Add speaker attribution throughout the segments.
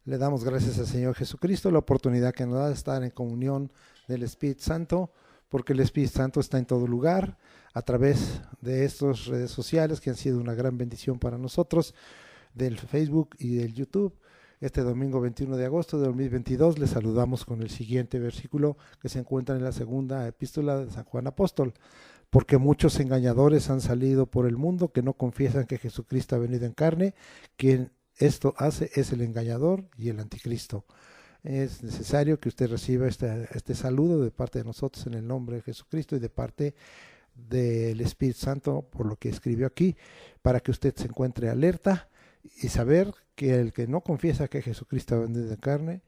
Speaker 1: Le damos gracias al Señor Jesucristo, la oportunidad que nos da de estar en comunión del Espíritu Santo, porque el Espíritu Santo está en todo lugar, a través de estas redes sociales que han sido una gran bendición para nosotros, del Facebook y del YouTube. Este domingo 21 de agosto de 2022 les saludamos con el siguiente versículo que se encuentra en la segunda epístola de San Juan Apóstol. Porque muchos engañadores han salido por el mundo que no confiesan que Jesucristo ha venido en carne, quien esto hace es el engañador y el anticristo. Es necesario que usted reciba este saludo de parte de nosotros en el nombre de Jesucristo y de parte del Espíritu Santo por lo que escribió aquí, para que usted se encuentre alerta y saber que el que no confiesa que Jesucristo ha venido en carne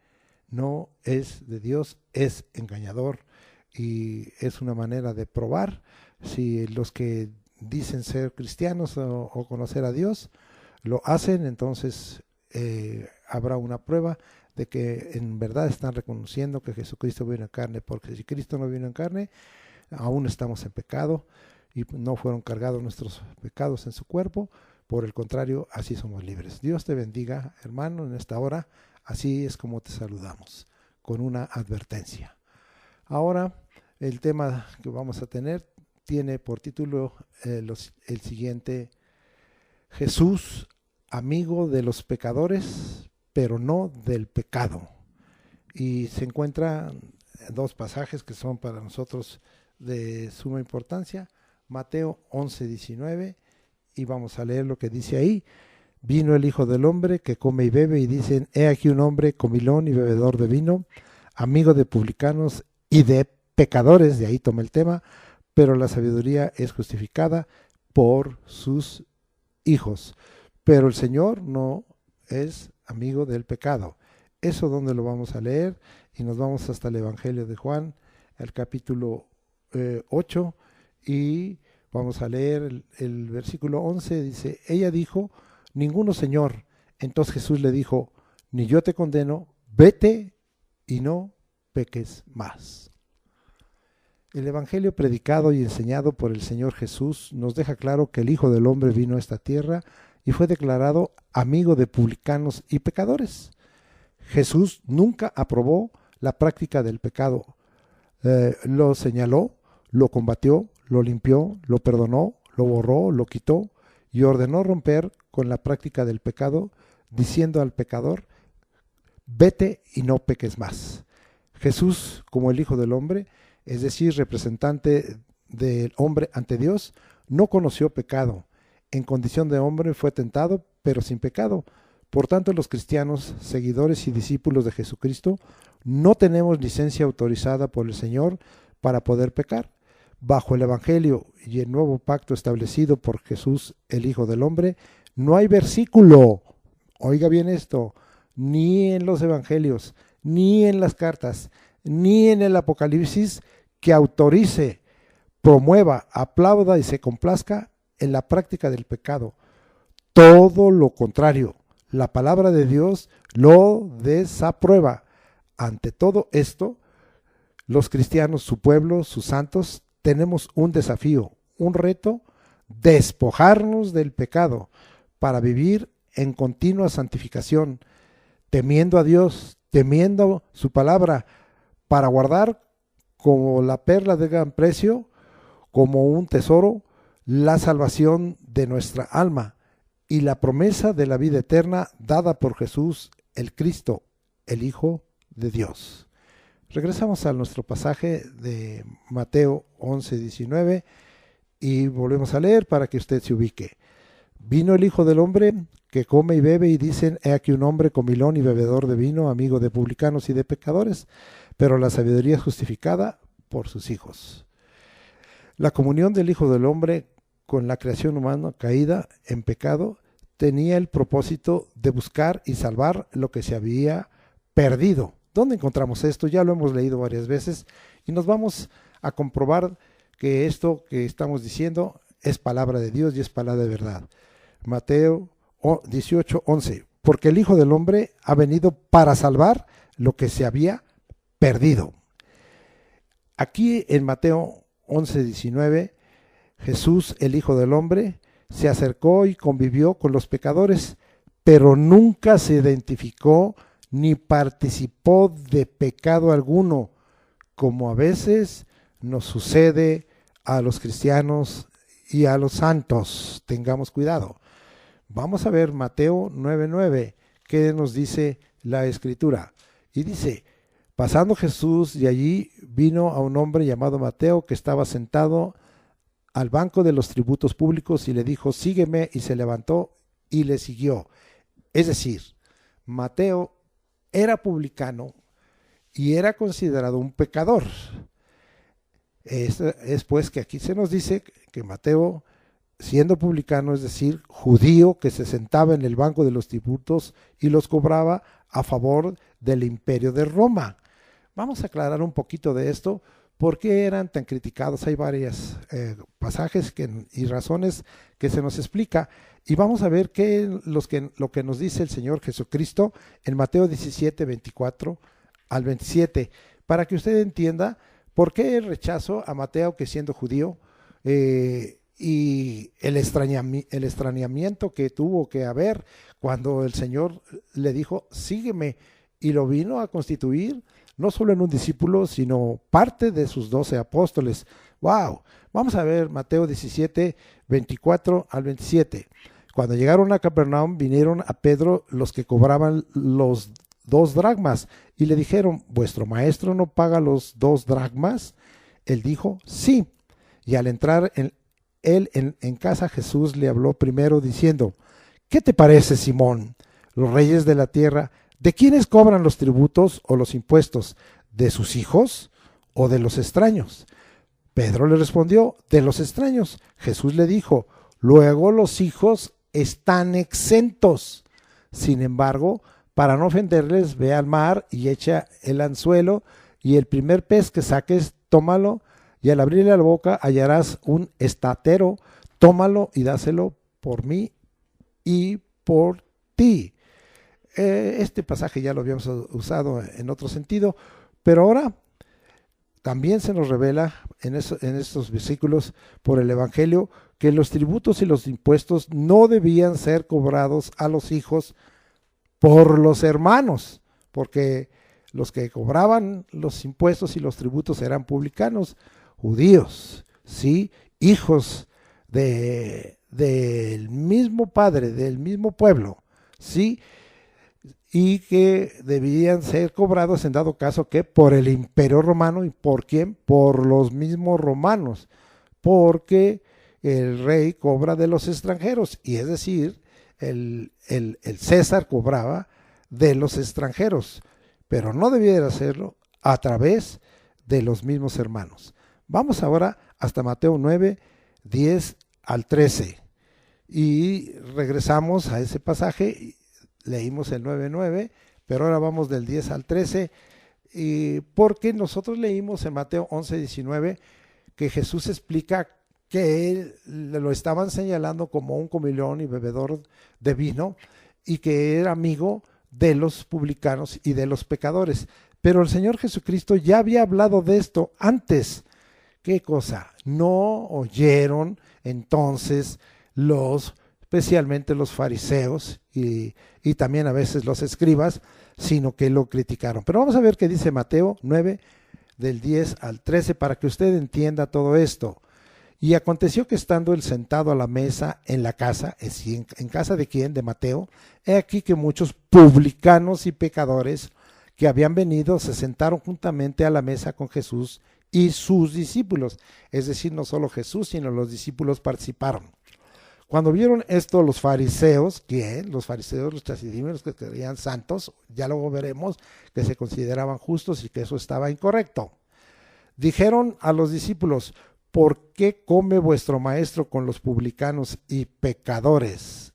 Speaker 1: no es de Dios, es engañador. Y es una manera de probar si los que dicen ser cristianos o conocer a Dios lo hacen, entonces habrá una prueba de que en verdad están reconociendo que Jesucristo vino en carne, porque si Cristo no vino en carne, aún estamos en pecado y no fueron cargados nuestros pecados en su cuerpo. Por el contrario, así somos libres. Dios te bendiga, hermano, en esta hora. Así es como te saludamos, con una advertencia. Ahora, el tema que vamos a tener tiene por título el siguiente: Jesús, amigo de los pecadores, pero no del pecado. Y se encuentran dos pasajes que son para nosotros de suma importancia. Mateo 11:19, y vamos a leer lo que dice ahí. Vino el Hijo del Hombre que come y bebe, y dicen: he aquí un hombre comilón y bebedor de vino, amigo de publicanos y de pecadores, de ahí toma el tema, pero la sabiduría es justificada por sus hijos. Pero el Señor no es amigo del pecado. Eso donde lo vamos a leer, y nos vamos hasta el Evangelio de Juan, el capítulo 8, y vamos a leer el versículo 11, dice: ella dijo: ninguno, Señor. Entonces Jesús le dijo: ni yo te condeno, vete y no peques más. El Evangelio predicado y enseñado por el Señor Jesús nos deja claro que el Hijo del Hombre vino a esta tierra y fue declarado amigo de publicanos y pecadores. Jesús nunca aprobó la práctica del pecado. Lo señaló, lo combatió, lo limpió, lo perdonó, lo borró, lo quitó y ordenó romper con la práctica del pecado, diciendo al pecador: vete y no peques más. Jesús, como el Hijo del Hombre, es decir, representante del hombre ante Dios, no conoció pecado. En condición de hombre fue tentado, pero sin pecado. Por tanto, los cristianos, seguidores y discípulos de Jesucristo, no tenemos licencia autorizada por el Señor para poder pecar. Bajo el Evangelio y el nuevo pacto establecido por Jesús, el Hijo del Hombre, no hay versículo, oiga bien esto, ni en los Evangelios, ni en las cartas, ni en el Apocalipsis, que autorice, promueva, aplauda y se complazca en la práctica del pecado. Todo lo contrario, la palabra de Dios lo desaprueba. Ante todo esto, los cristianos, su pueblo, sus santos, tenemos un desafío, un reto: despojarnos del pecado para vivir en continua santificación, temiendo a Dios, temiendo su palabra, para guardar como la perla de gran precio, como un tesoro, la salvación de nuestra alma y la promesa de la vida eterna dada por Jesús, el Cristo, el Hijo de Dios. Regresamos a nuestro pasaje de Mateo 11:19 y volvemos a leer para que usted se ubique. Vino el Hijo del Hombre que come y bebe, y dicen: he aquí un hombre comilón y bebedor de vino, amigo de publicanos y de pecadores, pero la sabiduría es justificada por sus hijos. La comunión del Hijo del Hombre con la creación humana caída en pecado tenía el propósito de buscar y salvar lo que se había perdido. ¿Dónde encontramos esto? Ya lo hemos leído varias veces y nos vamos a comprobar que esto que estamos diciendo es palabra de Dios y es palabra de verdad. Mateo 18:11, porque el Hijo del Hombre ha venido para salvar lo que se había perdido. Aquí en Mateo 11:19, Jesús, el Hijo del Hombre, se acercó y convivió con los pecadores, pero nunca se identificó ni participó de pecado alguno, como a veces nos sucede a los cristianos y a los santos. Tengamos cuidado. Vamos a ver Mateo 9:9, ¿qué nos dice la Escritura? Y dice: pasando Jesús de allí, vino a un hombre llamado Mateo, que estaba sentado al banco de los tributos públicos, y le dijo: sígueme, y se levantó y le siguió. Es decir, Mateo era publicano y era considerado un pecador. Es pues que aquí se nos dice que Mateo, siendo publicano, es decir, judío, que se sentaba en el banco de los tributos y los cobraba a favor del imperio de Roma. Vamos a aclarar un poquito de esto. ¿Por qué eran tan criticados? Hay varios pasajes y razones que se nos explica, y vamos a ver lo que nos dice el Señor Jesucristo en Mateo 17, 24 al 27, para que usted entienda por qué el rechazo a Mateo, que siendo judío, y el extrañamiento que tuvo que haber cuando el Señor le dijo: sígueme, y lo vino a constituir no solo en un discípulo, sino parte de sus 12 apóstoles. ¡Wow! Vamos a ver Mateo 17, 24 al 27. Cuando llegaron a Capernaum, vinieron a Pedro los que cobraban los 2 dracmas, y le dijeron: ¿vuestro maestro no paga los 2 dracmas? Él dijo: sí. Y al entrar en casa, Jesús le habló primero diciendo: ¿qué te parece, Simón? Los reyes de la tierra, ¿de quiénes cobran los tributos o los impuestos? ¿De sus hijos o de los extraños? Pedro le respondió: de los extraños. Jesús le dijo: luego los hijos están exentos. Sin embargo, para no ofenderles, ve al mar y echa el anzuelo, y el primer pez que saques, tómalo, y al abrirle la boca hallarás un estatero. Tómalo y dáselo por mí y por ti. Este pasaje ya lo habíamos usado en otro sentido, pero ahora también se nos revela en estos versículos por el Evangelio que los tributos y los impuestos no debían ser cobrados a los hijos por los hermanos, porque los que cobraban los impuestos y los tributos eran publicanos, judíos, ¿sí? Hijos del mismo padre, del mismo pueblo, ¿sí? Y que debían ser cobrados en dado caso que por el imperio romano. ¿Y por quién? Por los mismos romanos, porque el rey cobra de los extranjeros, y es decir, el César cobraba de los extranjeros, pero no debía hacerlo a través de los mismos hermanos. Vamos ahora hasta Mateo 9, 10 al 13, y regresamos a ese pasaje. Leímos el 9:9, pero ahora vamos del 10 al 13, porque nosotros leímos en Mateo 11:19 que Jesús explica que él lo estaban señalando como un comilón y bebedor de vino, y que era amigo de los publicanos y de los pecadores. Pero el Señor Jesucristo ya había hablado de esto antes. ¿Qué cosa? No oyeron entonces especialmente los fariseos y también a veces los escribas, sino que lo criticaron. Pero vamos a ver qué dice Mateo 9, del 10 al 13, para que usted entienda todo esto. Y aconteció que estando él sentado a la mesa en la casa, es decir, ¿en casa de quién? De Mateo. He aquí que muchos publicanos y pecadores que habían venido se sentaron juntamente a la mesa con Jesús y sus discípulos. Es decir, no solo Jesús, sino los discípulos participaron. Cuando vieron esto los fariseos, ¿quién? Los fariseos, los chasidímeros, los que creían santos, ya luego veremos que se consideraban justos y que eso estaba incorrecto. Dijeron a los discípulos: ¿por qué come vuestro maestro con los publicanos y pecadores?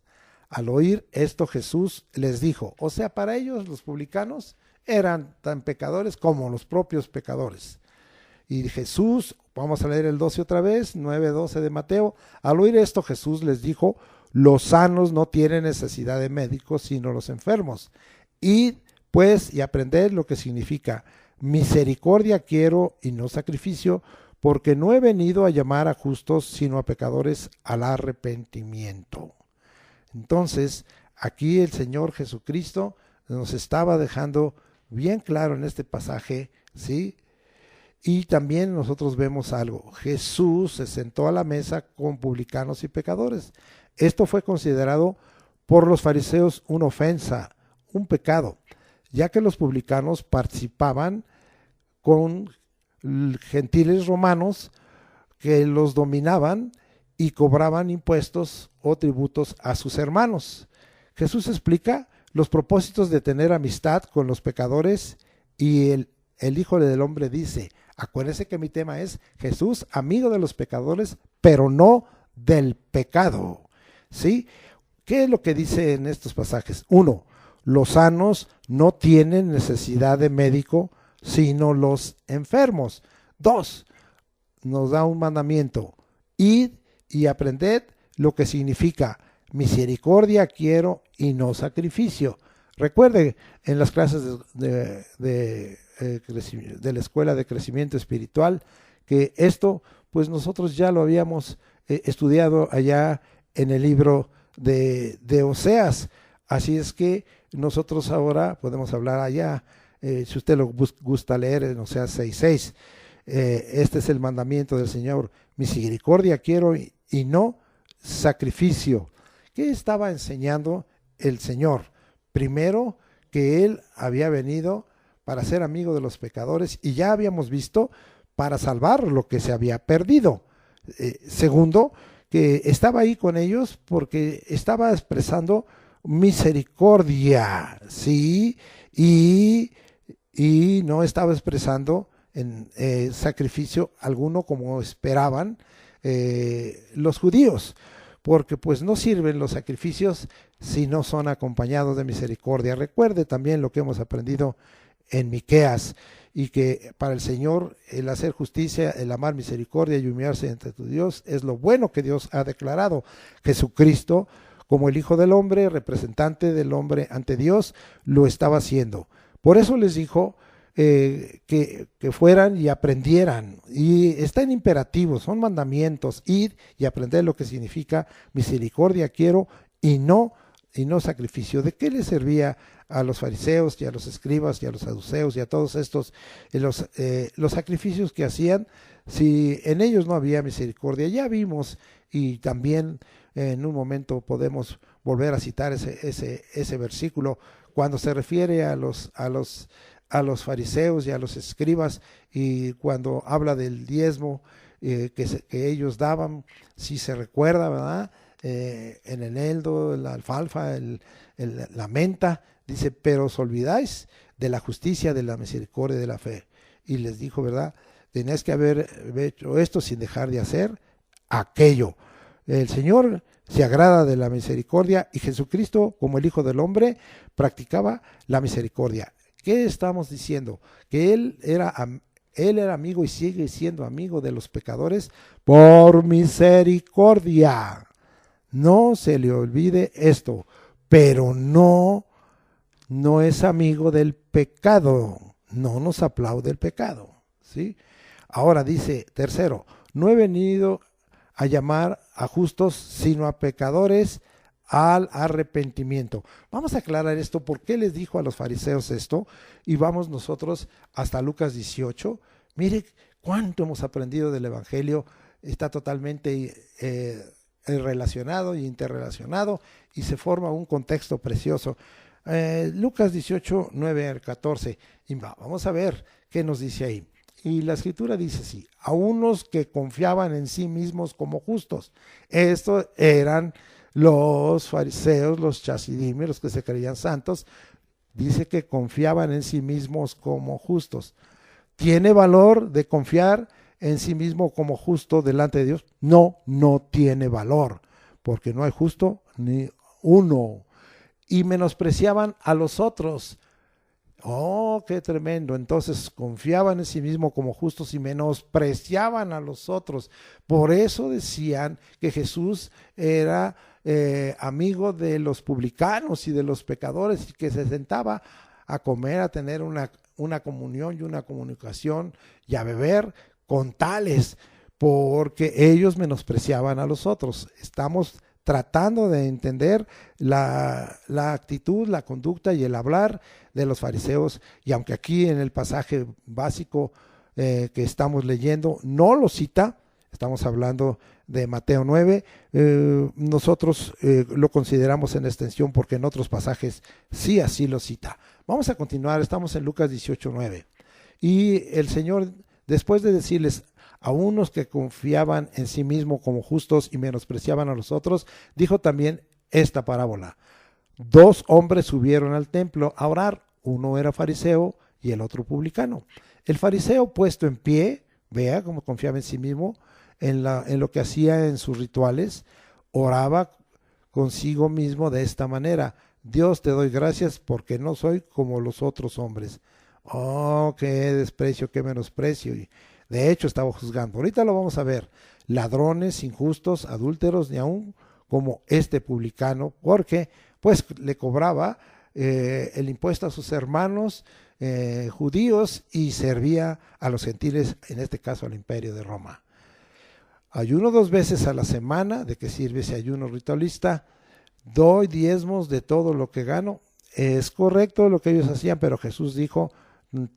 Speaker 1: Al oír esto, Jesús les dijo, o sea, para ellos los publicanos eran tan pecadores como los propios pecadores. Y Jesús, vamos a leer el 12 otra vez, 9:12 de Mateo. Al oír esto, Jesús les dijo: los sanos no tienen necesidad de médicos, sino los enfermos. Id pues y aprended lo que significa: misericordia quiero y no sacrificio, porque no he venido a llamar a justos, sino a pecadores al arrepentimiento. Entonces, aquí el Señor Jesucristo nos estaba dejando bien claro en este pasaje, ¿sí? Y también nosotros vemos algo. Jesús se sentó a la mesa con publicanos y pecadores. Esto fue considerado por los fariseos una ofensa, un pecado, ya que los publicanos participaban con gentiles romanos que los dominaban y cobraban impuestos o tributos a sus hermanos. Jesús explica los propósitos de tener amistad con los pecadores y el Hijo del Hombre dice, acuérdense que mi tema es Jesús, amigo de los pecadores, pero no del pecado, ¿sí? ¿Qué es lo que dice en estos pasajes? 1. Los sanos no tienen necesidad de médico, sino los enfermos. 2. Nos da un mandamiento, id y aprended lo que significa misericordia quiero y no sacrificio. Recuerde en las clases de la Escuela de Crecimiento Espiritual que esto pues nosotros ya lo habíamos estudiado allá en el libro de Oseas. Así es que nosotros ahora podemos hablar allá, si usted lo gusta leer en Oseas 6:6. Este es el mandamiento del Señor, misericordia quiero y no sacrificio. ¿Qué estaba enseñando el Señor? Primero, que Él había venido para ser amigo de los pecadores y ya habíamos visto para salvar lo que se había perdido. Segundo, que estaba ahí con ellos porque estaba expresando misericordia, ¿sí? Y no estaba expresando en sacrificio alguno como esperaban los judíos, porque pues no sirven los sacrificios si no son acompañados de misericordia. Recuerde también lo que hemos aprendido en Miqueas, y que para el Señor el hacer justicia, el amar misericordia y humillarse ante tu Dios es lo bueno que Dios ha declarado. Jesucristo, como el Hijo del Hombre, representante del hombre ante Dios, lo estaba haciendo. Por eso les dijo que fueran y aprendieran, y está en imperativo, son mandamientos, ir y aprender lo que significa misericordia quiero y no sacrificio. ¿De qué les servía a los fariseos y a los escribas y a los saduceos y a todos estos los sacrificios que hacían si en ellos no había misericordia? Ya vimos, y también en un momento podemos volver a citar ese versículo cuando se refiere a los fariseos y a los escribas, y cuando habla del diezmo que ellos daban, si se recuerda, ¿verdad? En el eneldo, la alfalfa, la menta, dice, pero os olvidáis de la justicia, de la misericordia, de la fe. Y les dijo, ¿verdad? Tenéis que haber hecho esto sin dejar de hacer aquello. El Señor se agrada de la misericordia, y Jesucristo, como el Hijo del Hombre, practicaba la misericordia. ¿Qué estamos diciendo? Que Él era amigo y sigue siendo amigo de los pecadores por misericordia. No se le olvide esto, pero no es amigo del pecado, no nos aplaude el pecado, ¿sí? Ahora dice, tercero, no he venido a llamar a justos, sino a pecadores al arrepentimiento. Vamos a aclarar esto, por qué les dijo a los fariseos esto, y vamos nosotros hasta Lucas 18. Mire cuánto hemos aprendido del Evangelio, está totalmente relacionado y interrelacionado, y se forma un contexto precioso. Lucas 18, 9 al 14, y vamos a ver qué nos dice ahí. Y la escritura dice así, a unos que confiaban en sí mismos como justos. Estos eran los fariseos, los chasidim, los que se creían santos. Dice que confiaban en sí mismos como justos. ¿Tiene valor de confiar en sí mismo como justo delante de Dios? No tiene valor, porque no hay justo ni uno. Y menospreciaban a los otros. Oh, qué tremendo. Entonces confiaban en sí mismo como justos y menospreciaban a los otros. Por eso decían que Jesús era amigo de los publicanos y de los pecadores, y que se sentaba a comer, a tener una comunión y una comunicación y a beber con tales, porque ellos menospreciaban a los otros. Estamos tratando de entender la actitud, la conducta y el hablar de los fariseos. Y aunque aquí en el pasaje básico que estamos leyendo no lo cita, estamos hablando de Mateo 9, nosotros lo consideramos en extensión porque en otros pasajes sí así lo cita. Vamos a continuar, estamos en Lucas 18:9. Y el Señor, después de decirles a unos que confiaban en sí mismo como justos y menospreciaban a los otros, dijo también esta parábola. 2 hombres subieron al templo a orar, uno era fariseo y el otro publicano. El fariseo, puesto en pie, vea cómo confiaba en sí mismo, en lo que hacía en sus rituales, oraba consigo mismo de esta manera: Dios, te doy gracias porque no soy como los otros hombres. Oh, qué desprecio, qué menosprecio. Y de hecho estaba juzgando. Ahorita lo vamos a ver. Ladrones, injustos, adúlteros, ni aun como este publicano, porque pues le cobraba el impuesto a sus hermanos judíos y servía a los gentiles, en este caso al imperio de Roma. Ayuno 2 veces a la semana. ¿De qué sirve ese ayuno ritualista? Doy diezmos de todo lo que gano. Es correcto lo que ellos hacían, pero Jesús dijo,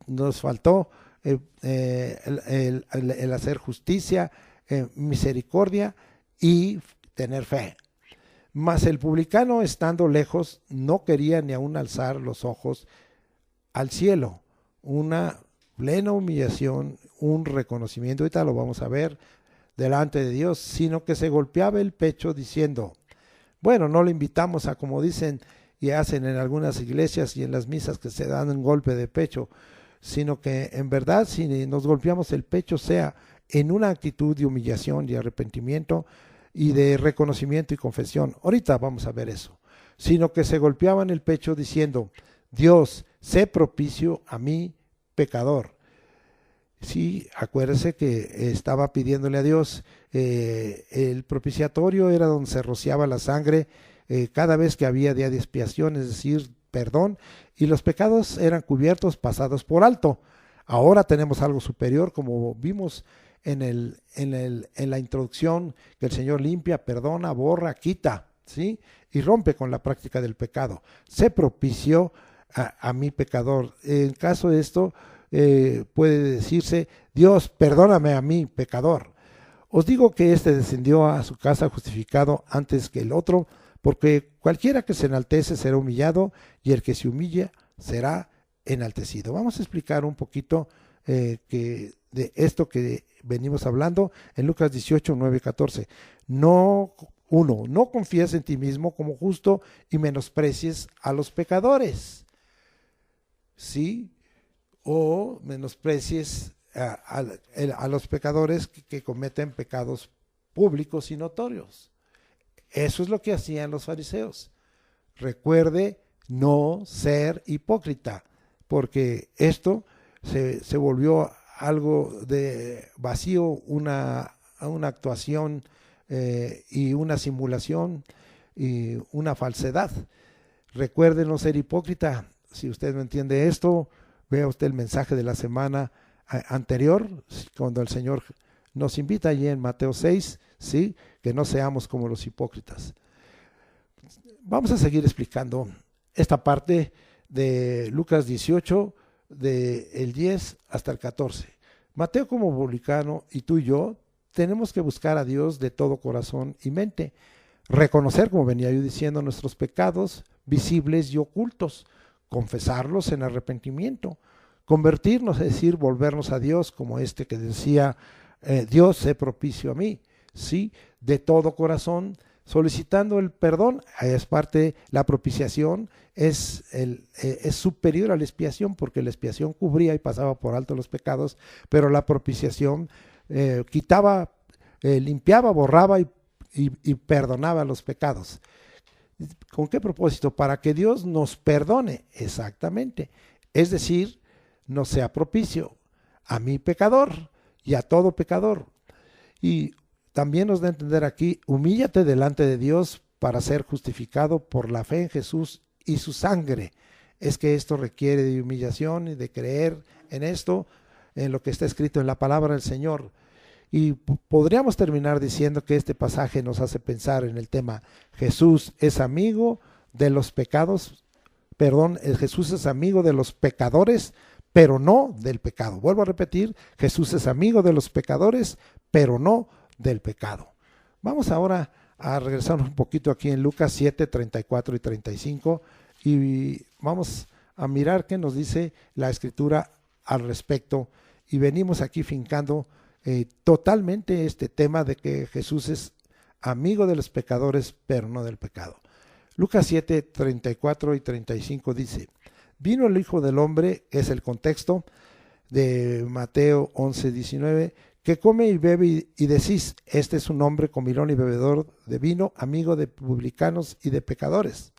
Speaker 1: nos faltó el hacer justicia, misericordia y tener fe. Mas el publicano, estando lejos, no quería ni aún alzar los ojos al cielo. Una plena humillación, un reconocimiento, ahorita lo vamos a ver, delante de Dios, sino que se golpeaba el pecho diciendo, bueno, no le invitamos a, como dicen y hacen en algunas iglesias y en las misas, que se dan un golpe de pecho, sino que en verdad, si nos golpeamos el pecho, sea en una actitud de humillación y arrepentimiento y de reconocimiento y confesión. Ahorita vamos a ver eso. Sino que se golpeaban el pecho diciendo, Dios, sé propicio a mí, pecador. Sí, acuérdese que estaba pidiéndole a Dios, el propiciatorio era donde se rociaba la sangre cada vez que había día de expiación, es decir, perdón, y los pecados eran cubiertos, pasados por alto. Ahora tenemos algo superior, como vimos en la introducción, que el Señor limpia, perdona, borra, quita, ¿sí? Y rompe con la práctica del pecado. Se propició a mi pecador. En caso de esto, puede decirse, Dios, perdóname a mí, pecador. Os digo que este descendió a su casa justificado antes que el otro, porque cualquiera que se enaltece será humillado, y el que se humilla será enaltecido. Vamos a explicar un poquito de esto que venimos hablando en Lucas 18, 9 y 14. No confíes en ti mismo como justo y menosprecies a los pecadores, ¿sí? O menosprecies a los pecadores que cometen pecados públicos y notorios. Eso es lo que hacían los fariseos. Recuerde no ser hipócrita, porque esto se volvió algo de vacío, una actuación y una simulación y una falsedad. Recuerde no ser hipócrita. Si usted no entiende esto, vea usted el mensaje de la semana anterior, cuando el Señor nos invita allí en Mateo 6, ¿sí? Que no seamos como los hipócritas. Vamos a seguir explicando esta parte de Lucas 18, del 10 hasta el 14. Mateo, como publicano, y tú y yo tenemos que buscar a Dios de todo corazón y mente, reconocer, como venía yo diciendo, nuestros pecados visibles y ocultos, confesarlos en arrepentimiento, convertirnos, es decir, volvernos a Dios, como este que decía, Dios, sé propicio a mí, ¿sí? De todo corazón, solicitando el perdón. Es parte, la propiciación es superior a la expiación, porque la expiación cubría y pasaba por alto los pecados, pero la propiciación quitaba, limpiaba, borraba y perdonaba los pecados. ¿Con qué propósito? Para que Dios nos perdone, exactamente. Es decir, nos sea propicio a mi pecador y a todo pecador. Y también nos da a entender aquí, humíllate delante de Dios para ser justificado por la fe en Jesús y su sangre. Es que esto requiere de humillación y de creer en esto, en lo que está escrito en la palabra del Señor. Y podríamos terminar diciendo que este pasaje nos hace pensar en el tema: Jesús es amigo de los pecados, perdón, Jesús es amigo de los pecadores, pero no del pecado. Vuelvo a repetir, Jesús es amigo de los pecadores, pero no del pecado. Vamos ahora a regresarnos un poquito aquí en Lucas 7, 34 y 35 y vamos a mirar qué nos dice la Escritura al respecto. Y venimos aquí fincando totalmente este tema de que Jesús es amigo de los pecadores, pero no del pecado. Lucas 7, 34 y 35 dice: vino el Hijo del Hombre, es el contexto de Mateo 11, 19, que come y bebe y decís, este es un hombre comilón y bebedor de vino, amigo de publicanos y de pecadores.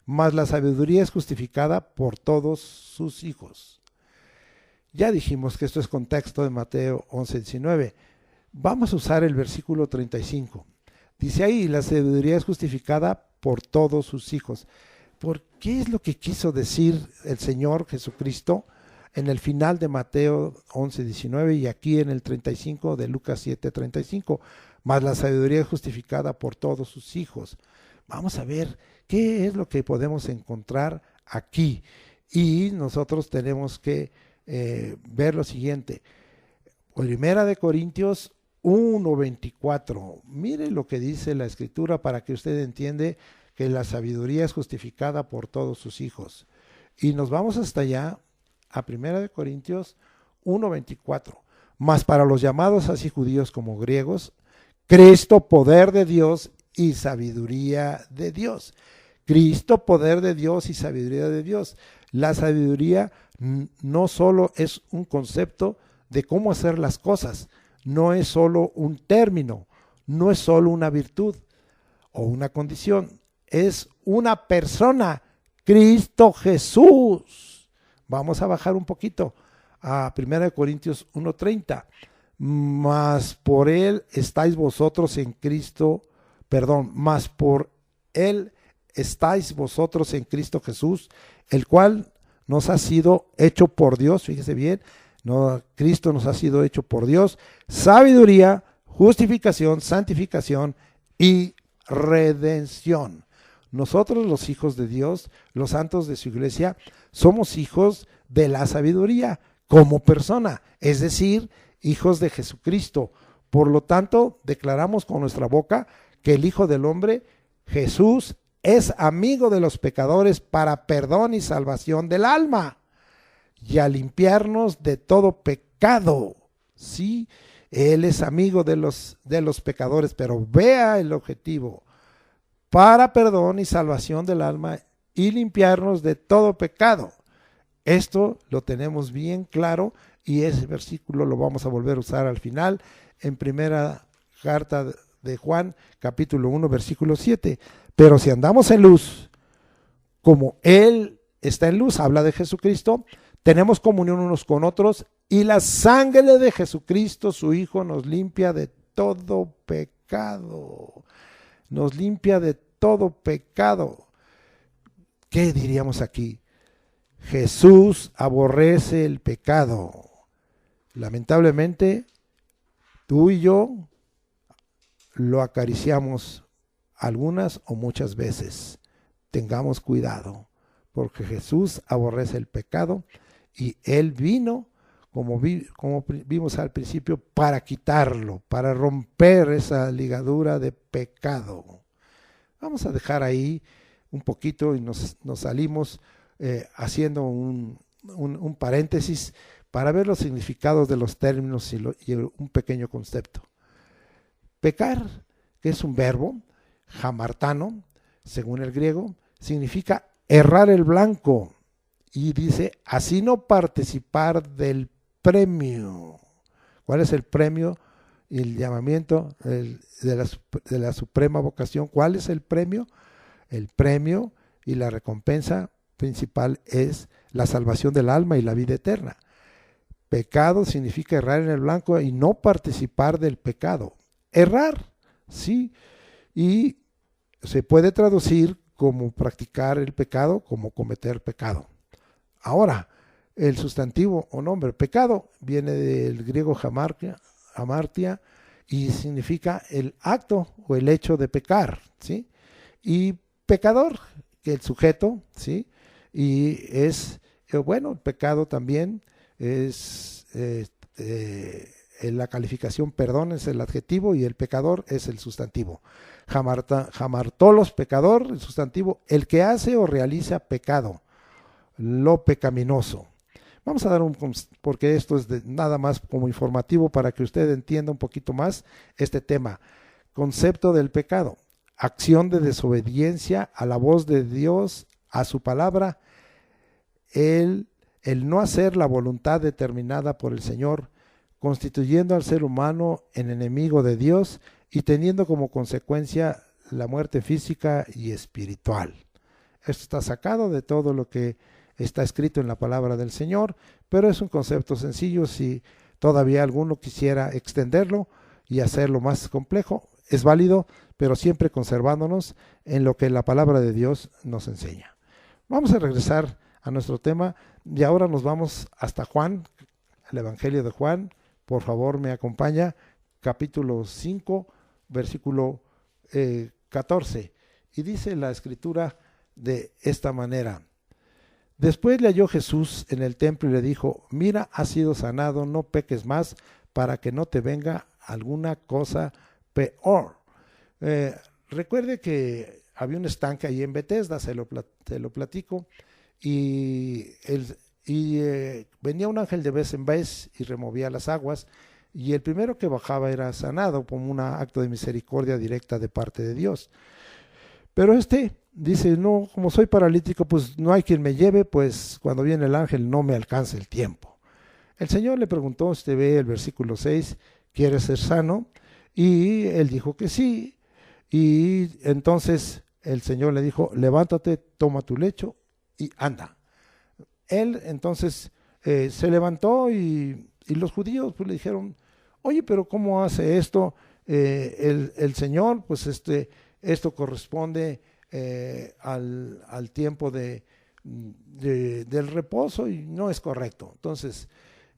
Speaker 1: Mas la sabiduría es justificada por todos sus hijos. Ya dijimos que esto es contexto de Mateo 11, 19. Vamos a usar el versículo 35. Dice ahí, la sabiduría es justificada por todos sus hijos. ¿Por qué es lo que quiso decir el Señor Jesucristo en el final de Mateo 11, 19 y aquí en el 35 de Lucas 7, 35? Mas la sabiduría es justificada por todos sus hijos. Vamos a ver qué es lo que podemos encontrar aquí. Y nosotros tenemos que ver lo siguiente. Primera de Corintios 1:24. Mire lo que dice la Escritura para que usted entienda que la sabiduría es justificada por todos sus hijos. Y nos vamos hasta allá a Primera de Corintios 1:24. Mas para los llamados así judíos como griegos, Cristo poder de Dios y sabiduría de Dios. Cristo poder de Dios y sabiduría de Dios. La sabiduría no solo es un concepto de cómo hacer las cosas, no es solo un término, no es solo una virtud o una condición, es una persona, Cristo Jesús. Vamos a bajar un poquito a 1 Corintios 1:30. Mas por él estáis vosotros en Cristo, mas por él estáis vosotros en Cristo Jesús, el cual nos ha sido hecho por Dios, fíjese bien, Cristo nos ha sido hecho por Dios, sabiduría, justificación, santificación y redención. Nosotros los hijos de Dios, los santos de su iglesia, somos hijos de la sabiduría como persona, es decir, hijos de Jesucristo. Por lo tanto, declaramos con nuestra boca que el Hijo del Hombre, Jesús, es amigo de los pecadores para perdón y salvación del alma y a limpiarnos de todo pecado. Sí, Él es amigo de los pecadores, pero vea el objetivo: para perdón y salvación del alma y limpiarnos de todo pecado. Esto lo tenemos bien claro y ese versículo lo vamos a volver a usar al final en primera carta de Juan, capítulo 1, versículo 7. Pero si andamos en luz, como Él está en luz, habla de Jesucristo, tenemos comunión unos con otros y la sangre de Jesucristo, su Hijo, nos limpia de todo pecado. Nos limpia de todo pecado. ¿Qué diríamos aquí? Jesús aborrece el pecado. Lamentablemente, tú y yo lo acariciamos algunas o muchas veces. Tengamos cuidado, porque Jesús aborrece el pecado y Él vino, como vimos al principio, para quitarlo, para romper esa ligadura de pecado. Vamos a dejar ahí un poquito y nos salimos haciendo un paréntesis para ver los significados de los términos y un pequeño concepto. Pecar, que es un verbo hamartano, según el griego, significa errar el blanco y dice, así no participar del premio. ¿Cuál es el premio y el llamamiento de la suprema vocación? ¿Cuál es el premio? El premio y la recompensa principal es la salvación del alma y la vida eterna. Pecado significa errar en el blanco y no participar del pecado. Errar, sí, y se puede traducir como practicar el pecado, como cometer pecado. Ahora, el sustantivo o nombre pecado viene del griego hamartia, y significa el acto o el hecho de pecar, ¿sí? Y pecador, que el sujeto, ¿sí? Y es, bueno, el pecado también es, la calificación perdón es el adjetivo y el pecador es el sustantivo. Jamartolos, pecador, el sustantivo, el que hace o realiza pecado, lo pecaminoso. Vamos a dar porque esto es nada más como informativo para que usted entienda un poquito más este tema. Concepto del pecado, acción de desobediencia a la voz de Dios, a su palabra, el no hacer la voluntad determinada por el Señor, constituyendo al ser humano en enemigo de Dios y teniendo como consecuencia la muerte física y espiritual. Esto está sacado de todo lo que está escrito en la palabra del Señor, pero es un concepto sencillo. Si todavía alguno quisiera extenderlo y hacerlo más complejo, es válido, pero siempre conservándonos en lo que la palabra de Dios nos enseña. Vamos a regresar a nuestro tema y ahora nos vamos hasta Juan, el Evangelio de Juan. Por favor, me acompaña, capítulo 5, versículo 14. Y dice la escritura de esta manera: después le halló Jesús en el templo y le dijo: mira, has sido sanado, no peques más, para que no te venga alguna cosa peor. Recuerde que había un estanque ahí en Bethesda, se lo platico, y venía un ángel de vez en vez y removía las aguas, y el primero que bajaba era sanado como un acto de misericordia directa de parte de Dios. Pero dice: no, como soy paralítico, pues no hay quien me lleve, pues cuando viene el ángel no me alcanza el tiempo. El Señor le preguntó, usted ve el versículo 6, ¿quieres ser sano? Y él dijo que sí, y entonces el Señor le dijo: levántate, toma tu lecho y anda. Él entonces se levantó y los judíos pues le dijeron: oye, pero ¿cómo hace esto el Señor? Pues esto corresponde al tiempo del reposo y no es correcto. Entonces,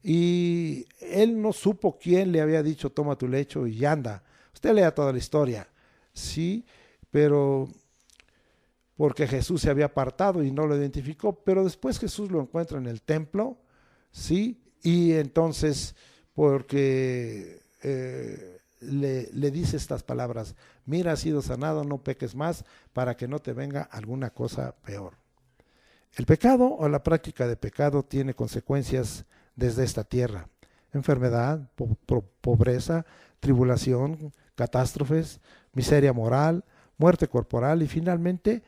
Speaker 1: y él no supo quién le había dicho: toma tu lecho y anda. Usted lea toda la historia, sí, pero porque Jesús se había apartado y no lo identificó, pero después Jesús lo encuentra en el templo, sí, y entonces porque le dice estas palabras: mira, has sido sanado, no peques más, para que no te venga alguna cosa peor. El pecado o la práctica de pecado tiene consecuencias desde esta tierra: enfermedad, pobreza, tribulación, catástrofes, miseria moral, muerte corporal, y finalmente,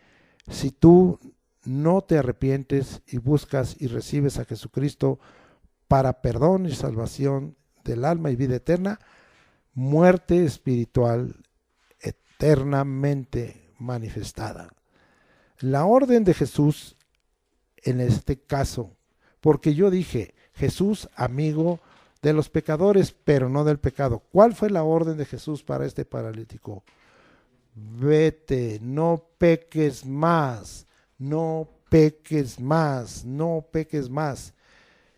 Speaker 1: si tú no te arrepientes y buscas y recibes a Jesucristo para perdón y salvación del alma y vida eterna, muerte espiritual eternamente manifestada. La orden de Jesús en este caso, porque yo dije: Jesús, amigo de los pecadores, pero no del pecado. ¿Cuál fue la orden de Jesús para este paralítico? Vete, no peques más, no peques más, no peques más.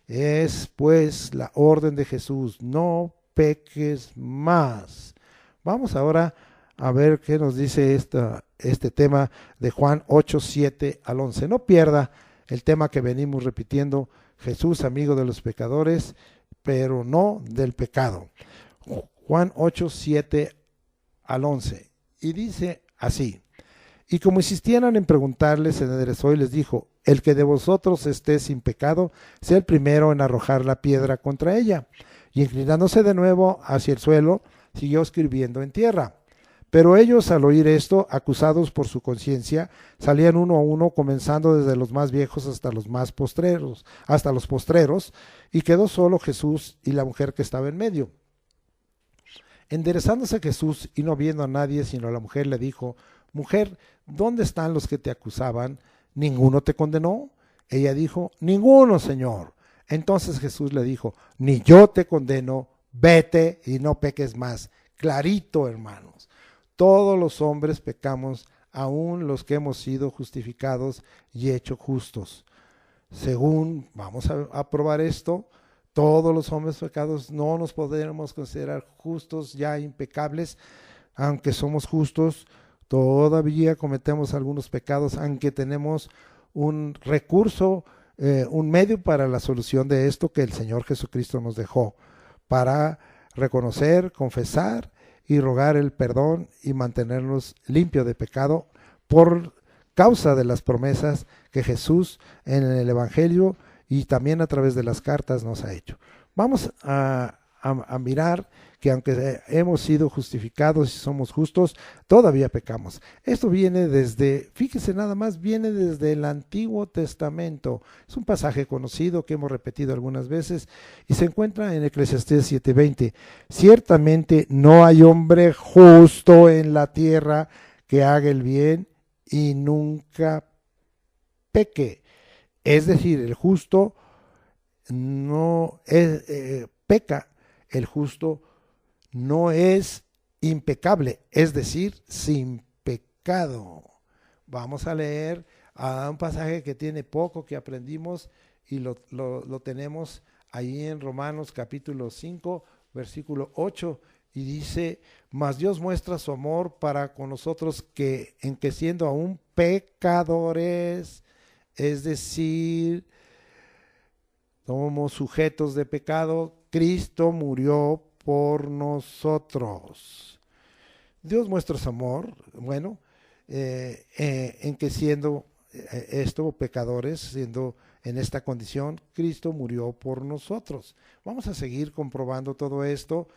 Speaker 1: Es pues la orden de Jesús: no peques más. Vamos ahora a ver qué nos dice este tema de Juan 8, 7 al 11. No pierda el tema que venimos repitiendo: Jesús, amigo de los pecadores, pero no del pecado. Juan 8, 7 al 11. Y dice así: y como insistieran en preguntarle, se enderezó y les dijo: el que de vosotros esté sin pecado, sea el primero en arrojar la piedra contra ella. Y inclinándose de nuevo hacia el suelo, siguió escribiendo en tierra. Pero ellos, al oír esto, acusados por su conciencia, salían uno a uno, comenzando desde los más viejos hasta los postreros, y quedó solo Jesús y la mujer que estaba en medio. Enderezándose Jesús y no viendo a nadie sino a la mujer, le dijo: mujer, ¿dónde están los que te acusaban? ¿Ninguno te condenó? Ella dijo: ninguno, Señor. Entonces Jesús le dijo: ni yo te condeno, vete y no peques más. Clarito, hermanos. Todos los hombres pecamos, aun los que hemos sido justificados y hechos justos. Según, vamos a probar esto, todos los hombres pecados, no nos podemos considerar justos, ya impecables, aunque somos justos, todavía cometemos algunos pecados, aunque tenemos un recurso, un medio para la solución de esto que el Señor Jesucristo nos dejó, para reconocer, confesar y rogar el perdón y mantenernos limpios de pecado por causa de las promesas que Jesús en el Evangelio y también a través de las cartas nos ha hecho. Vamos a mirar que aunque hemos sido justificados y somos justos, todavía pecamos. Esto viene desde, fíjese nada más, viene desde el Antiguo Testamento. Es un pasaje conocido que hemos repetido algunas veces y se encuentra en Eclesiastés 7:20. Ciertamente no hay hombre justo en la tierra que haga el bien y nunca peque. Es decir, el justo no es, peca, el justo no es impecable, es decir, sin pecado. Vamos a leer a un pasaje que tiene poco que aprendimos y lo tenemos ahí en Romanos capítulo 5, versículo 8, y dice: mas Dios muestra su amor para con nosotros en que siendo aún pecadores, es decir, somos sujetos de pecado, Cristo murió por nosotros. Dios muestra su amor, bueno, en que siendo pecadores, siendo en esta condición, Cristo murió por nosotros. Vamos a seguir comprobando todo esto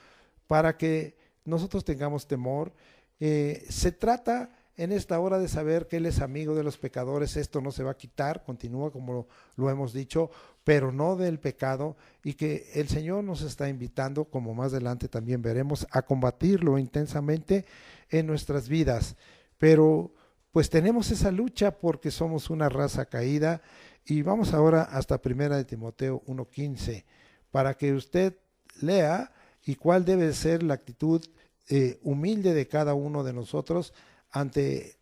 Speaker 1: para que nosotros tengamos temor. Se trata en esta hora de saber que Él es amigo de los pecadores. Esto no se va a quitar, continúa como lo hemos dicho, pero no del pecado, y que el Señor nos está invitando, como más adelante también veremos, a combatirlo intensamente en nuestras vidas. Pero pues tenemos esa lucha porque somos una raza caída, y vamos ahora hasta 1 Timoteo 1:15 para que usted lea y cuál debe ser la actitud humilde de cada uno de nosotros ante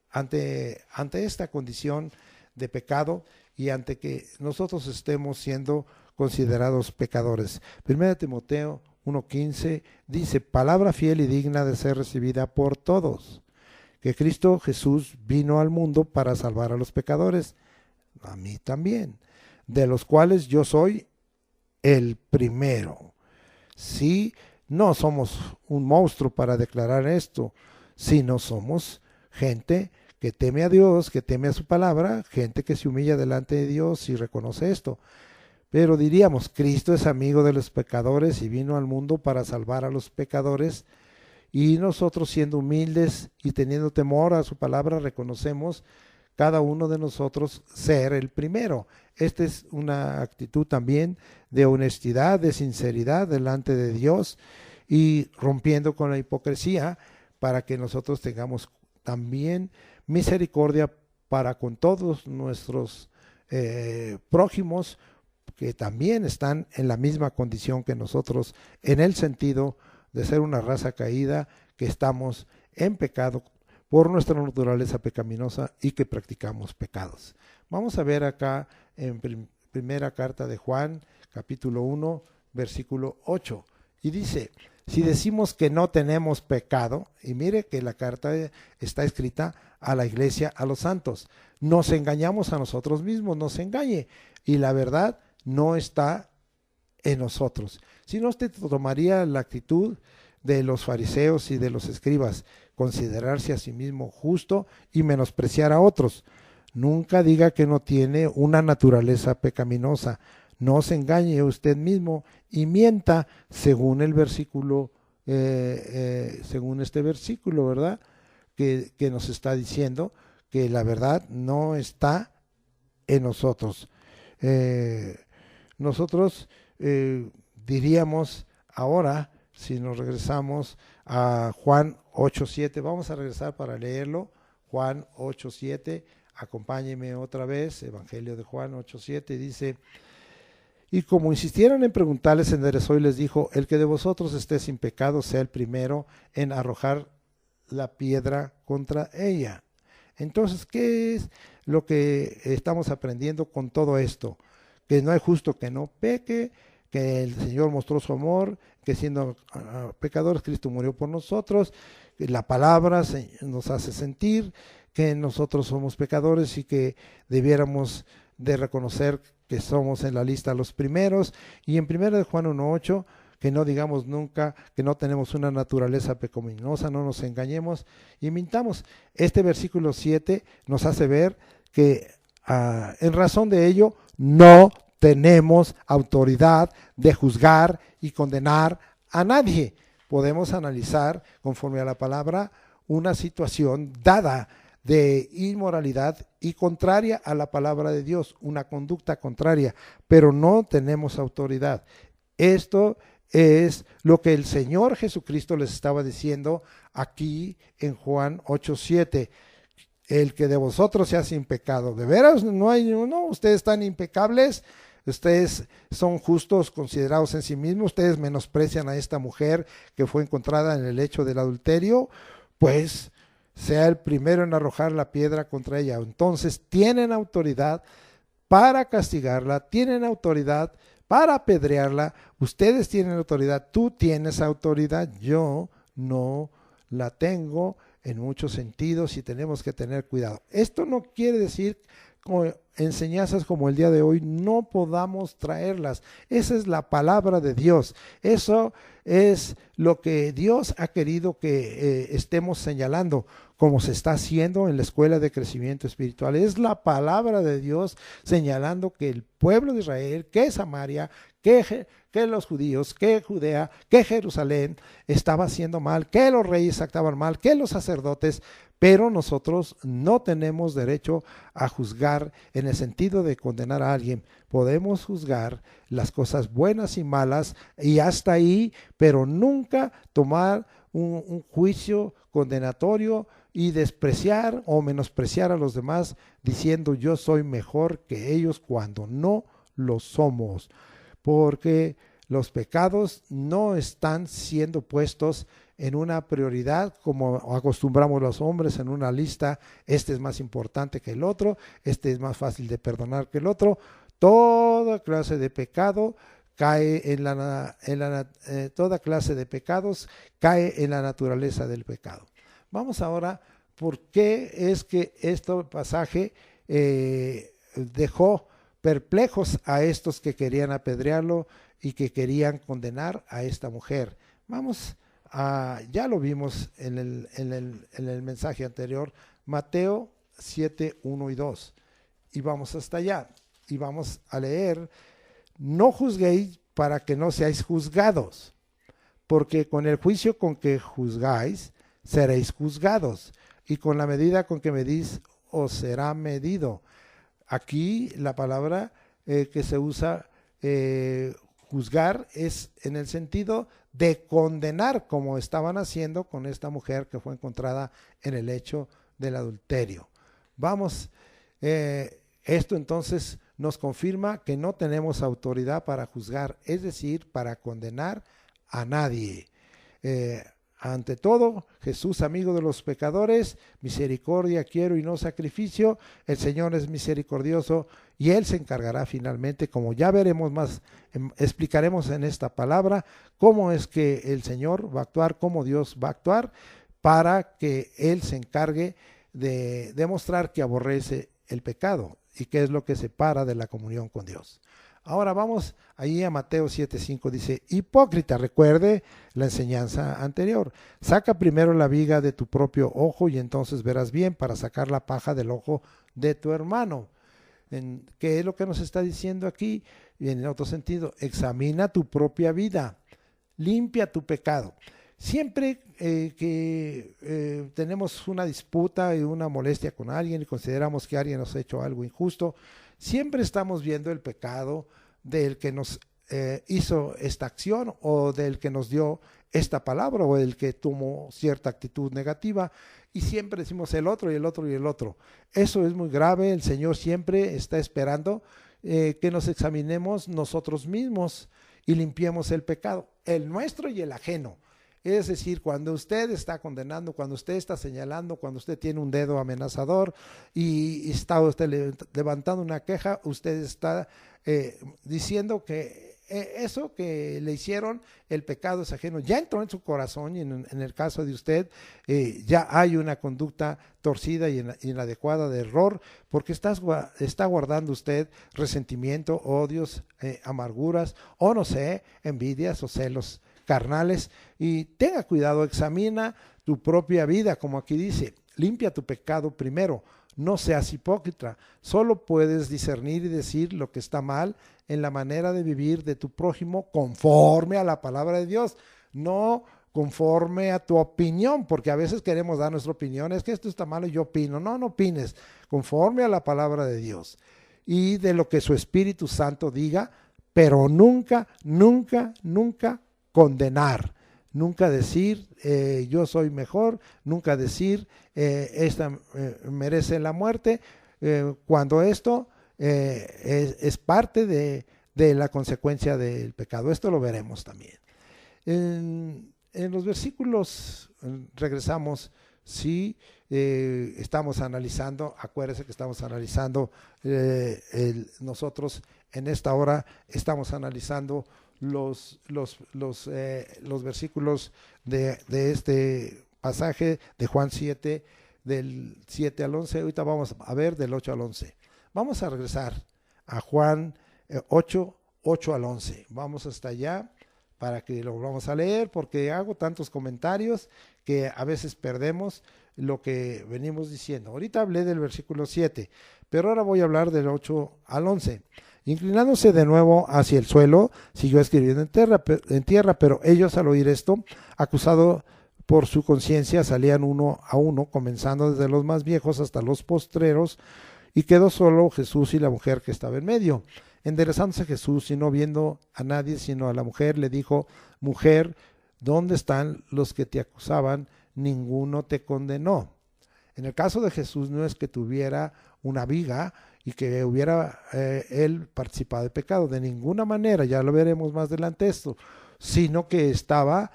Speaker 1: esta condición de pecado y ante que nosotros estemos siendo considerados pecadores. 1 Timoteo 1:15 dice: palabra fiel y digna de ser recibida por todos, que Cristo Jesús vino al mundo para salvar a los pecadores, a mí también, de los cuales yo soy el primero. Sí, no somos un monstruo para declarar esto, sino somos gente que teme a Dios, que teme a su palabra, gente que se humilla delante de Dios y reconoce esto. Pero diríamos, Cristo es amigo de los pecadores y vino al mundo para salvar a los pecadores, y nosotros, siendo humildes y teniendo temor a su palabra, reconocemos cada uno de nosotros ser el primero. Esta es una actitud también de honestidad, de sinceridad delante de Dios, y rompiendo con la hipocresía, para que nosotros tengamos también misericordia para con todos nuestros prójimos que también están en la misma condición que nosotros, en el sentido de ser una raza caída, que estamos en pecado por nuestra naturaleza pecaminosa y que practicamos pecados. Vamos a ver acá en primera carta de Juan, capítulo 1, versículo 8, y dice: si decimos que no tenemos pecado, y mire que la carta está escrita a la iglesia, a los santos, nos engañamos a nosotros mismos, nos engañe, y la verdad no está en nosotros. Si no, usted tomaría la actitud de los fariseos y de los escribas, considerarse a sí mismo justo y menospreciar a otros. Nunca diga que no tiene una naturaleza pecaminosa. No se engañe usted mismo y mienta según el versículo, según este versículo, ¿verdad? Que nos está diciendo que la verdad no está en nosotros. Nosotros diríamos ahora, si nos regresamos a Juan 8:7, vamos a regresar para leerlo. Juan 8:7, acompáñeme otra vez, Evangelio de Juan 8:7, dice: y como insistieron en preguntarles, enderezó y les dijo: el que de vosotros esté sin pecado sea el primero en arrojar la piedra contra ella. Entonces, ¿qué es lo que estamos aprendiendo con todo esto? Que no hay justo que no peque, que el Señor mostró su amor, que siendo pecadores Cristo murió por nosotros, que la palabra nos hace sentir que nosotros somos pecadores y que debiéramos de reconocer que somos en la lista los primeros. Y en 1 de Juan 1:8, que no digamos nunca que no tenemos una naturaleza pecaminosa, no nos engañemos y mintamos. Este versículo 7 nos hace ver que en razón de ello no tenemos autoridad de juzgar y condenar a nadie. Podemos analizar conforme a la palabra una situación dada de inmoralidad y contraria a la palabra de Dios, una conducta contraria, pero no tenemos autoridad. Esto es lo que el Señor Jesucristo les estaba diciendo aquí en Juan 8:7. El que de vosotros sea sin pecado. ¿De veras? No hay uno. Ustedes están impecables. Ustedes son justos, considerados en sí mismos. Ustedes menosprecian a esta mujer que fue encontrada en el hecho del adulterio. Pues sea el primero en arrojar la piedra contra ella. Entonces tienen autoridad para castigarla, tienen autoridad para apedrearla. Ustedes tienen autoridad, tú tienes autoridad, yo no la tengo en muchos sentidos y tenemos que tener cuidado. Esto no quiere decir que enseñanzas como el día de hoy no podamos traerlas. Esa es la palabra de Dios. Eso es lo que Dios ha querido que estemos señalando, como se está haciendo en la escuela de crecimiento espiritual. Es la palabra de Dios señalando que el pueblo de Israel, que Samaria, que los judíos, que Judea, que Jerusalén estaba haciendo mal, que los reyes actuaban mal, que los sacerdotes, pero nosotros no tenemos derecho a juzgar en el sentido de condenar a alguien. Podemos juzgar las cosas buenas y malas y hasta ahí, pero nunca tomar un juicio condenatorio y despreciar o menospreciar a los demás diciendo yo soy mejor que ellos cuando no lo somos. Porque los pecados no están siendo puestos en una prioridad como acostumbramos los hombres en una lista, este es más importante que el otro, este es más fácil de perdonar que el otro. Toda clase de pecado cae toda clase de pecados cae en la naturaleza del pecado. Vamos ahora, ¿por qué es que este pasaje dejó perplejos a estos que querían apedrearlo y que querían condenar a esta mujer? Vamos ya lo vimos en el mensaje anterior, Mateo 7, 1 y 2. Y vamos hasta allá. Y vamos a leer, no juzguéis para que no seáis juzgados, porque con el juicio con que juzgáis, seréis juzgados, y con la medida con que medís, os será medido. Aquí la palabra que se usa, juzgar, es en el sentido de condenar, como estaban haciendo con esta mujer que fue encontrada en el hecho del adulterio. Vamos, esto entonces nos confirma que no tenemos autoridad para juzgar, es decir, para condenar a nadie. Ante todo, Jesús, amigo de los pecadores, misericordia quiero y no sacrificio. El Señor es misericordioso y Él se encargará finalmente, como ya veremos más, explicaremos en esta palabra, cómo es que el Señor va a actuar, cómo Dios va a actuar, para que Él se encargue de demostrar que aborrece el pecado y qué es lo que separa de la comunión con Dios. Ahora vamos ahí a Mateo 7:5, dice, hipócrita, recuerde la enseñanza anterior, saca primero la viga de tu propio ojo y entonces verás bien para sacar la paja del ojo de tu hermano. ¿Qué es lo que nos está diciendo aquí? Y en otro sentido, examina tu propia vida, limpia tu pecado. Siempre que tenemos una disputa y una molestia con alguien y consideramos que alguien nos ha hecho algo injusto, siempre estamos viendo el pecado del que nos hizo esta acción o del que nos dio esta palabra o del que tomó cierta actitud negativa, y siempre decimos el otro y el otro y el otro. Eso es muy grave. El Señor siempre está esperando que nos examinemos nosotros mismos y limpiemos el pecado, el nuestro y el ajeno. Es decir, cuando usted está condenando, cuando usted está señalando, cuando usted tiene un dedo amenazador y está usted levantando una queja, usted está diciendo que eso que le hicieron, el pecado es ajeno, ya entró en su corazón y en el caso de usted ya hay una conducta torcida y inadecuada de error, porque está guardando usted resentimiento, odios, amarguras o no sé, envidias o celos carnales. Y tenga cuidado, examina tu propia vida, como aquí dice, limpia tu pecado primero. No seas hipócrita, solo puedes discernir y decir lo que está mal en la manera de vivir de tu prójimo conforme a la palabra de Dios, no conforme a tu opinión, porque a veces queremos dar nuestra opinión, es que esto está malo y yo opino. No, no opines, conforme a la palabra de Dios y de lo que su Espíritu Santo diga, pero nunca, nunca, nunca condenar. Nunca decir yo soy mejor, nunca decir esta merece la muerte, cuando esto es parte de la consecuencia del pecado. Esto lo veremos también. En los versículos, regresamos, sí, estamos analizando, acuérdense que estamos analizando, nosotros en esta hora estamos analizando los versículos de este pasaje de Juan 7, del 7 al 11. Ahorita vamos a ver del 8 al 11. Vamos a regresar a Juan 8 al 11. Vamos hasta allá para que lo vamos a leer, porque hago tantos comentarios que a veces perdemos lo que venimos diciendo. Ahorita hablé del versículo 7, pero ahora voy a hablar del 8 al 11. Inclinándose de nuevo hacia el suelo, siguió escribiendo en tierra, pero ellos al oír esto, acusados por su conciencia, salían uno a uno, comenzando desde los más viejos hasta los postreros, y quedó solo Jesús y la mujer que estaba en medio. Enderezándose Jesús y no viendo a nadie sino a la mujer, le dijo: mujer, ¿dónde están los que te acusaban? Ninguno te condenó. En el caso de Jesús no es que tuviera una viga y que hubiera él participado de pecado, de ninguna manera, ya lo veremos más adelante esto, sino que estaba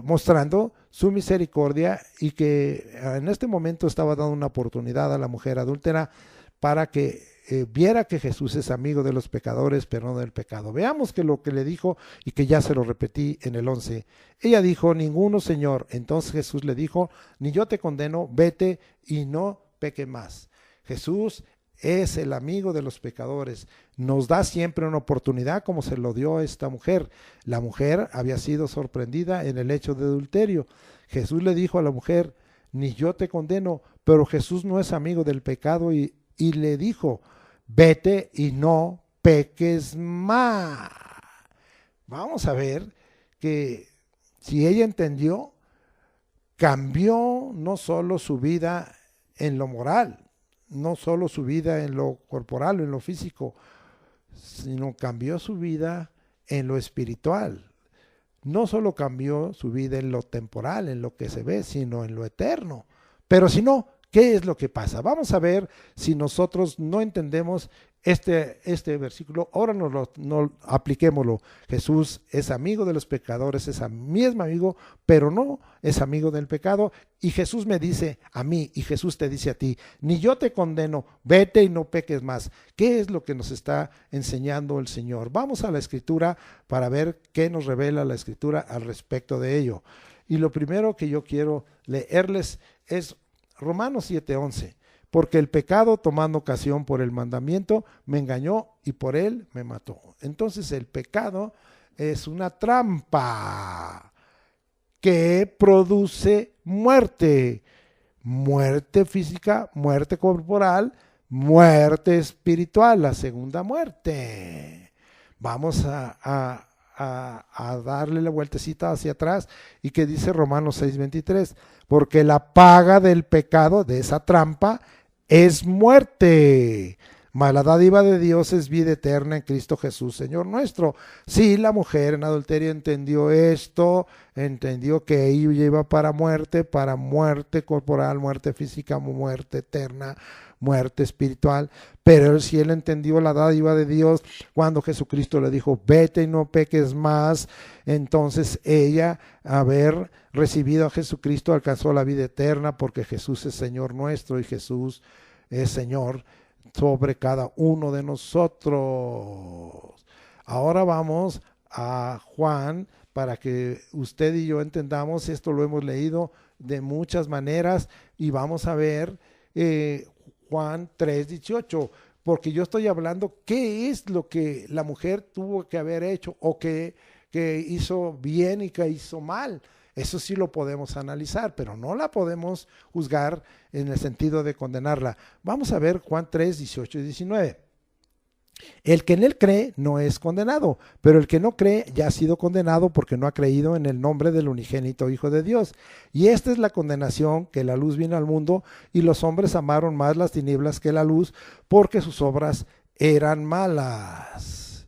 Speaker 1: mostrando su misericordia y que en este momento estaba dando una oportunidad a la mujer adúltera para que viera que Jesús es amigo de los pecadores, pero no del pecado. Veamos que lo que le dijo, y que ya se lo repetí en el 11. Ella dijo: ninguno, Señor. Entonces Jesús le dijo: ni yo te condeno, vete y no peques más. Jesús es el amigo de los pecadores, nos da siempre una oportunidad, como se lo dio a esta mujer. La mujer había sido sorprendida en el hecho de adulterio. Jesús le dijo a la mujer: ni yo te condeno, pero Jesús no es amigo del pecado y le dijo: vete y no peques más. Vamos a ver que si ella entendió, cambió no solo su vida en lo moral, no solo su vida en lo corporal o en lo físico, sino cambió su vida en lo espiritual. No solo cambió su vida en lo temporal, en lo que se ve, sino en lo eterno. Pero si no, ¿qué es lo que pasa? Vamos a ver si nosotros no entendemos este versículo. Ahora no apliquémoslo. Jesús es amigo de los pecadores, es mi amigo, pero no es amigo del pecado. Y Jesús me dice a mí, y Jesús te dice a ti: ni yo te condeno, vete y no peques más. ¿Qué es lo que nos está enseñando el Señor? Vamos a la Escritura para ver qué nos revela la Escritura al respecto de ello. Y lo primero que yo quiero leerles es Romanos 7:11. Porque el pecado, tomando ocasión por el mandamiento, me engañó y por él me mató. Entonces el pecado es una trampa que produce muerte. Muerte física, muerte corporal, muerte espiritual, la segunda muerte. Vamos a darle la vueltecita hacia atrás, y que dice Romanos 6:23, porque la paga del pecado, de esa trampa, es muerte, mas la dádiva de Dios es vida eterna en Cristo Jesús, Señor nuestro. Sí, la mujer en adulterio entendió esto, entendió que ella iba para muerte corporal, muerte física, muerte eterna, muerte espiritual. Pero si él entendió la dádiva de Dios cuando Jesucristo le dijo: vete y no peques más, entonces ella, haber recibido a Jesucristo, alcanzó la vida eterna, porque Jesús es Señor nuestro y Jesús es Señor sobre cada uno de nosotros. Ahora vamos a Juan para que usted y yo entendamos. Esto lo hemos leído de muchas maneras y vamos a ver Juan 3:18, porque yo estoy hablando qué es lo que la mujer tuvo que haber hecho o que hizo bien y que hizo mal. Eso sí lo podemos analizar, pero no la podemos juzgar en el sentido de condenarla. Vamos a ver Juan 3:18 y 19. El que en él cree no es condenado, pero el que no cree ya ha sido condenado porque no ha creído en el nombre del unigénito Hijo de Dios. Y esta es la condenación, que la luz vino al mundo y los hombres amaron más las tinieblas que la luz porque sus obras eran malas.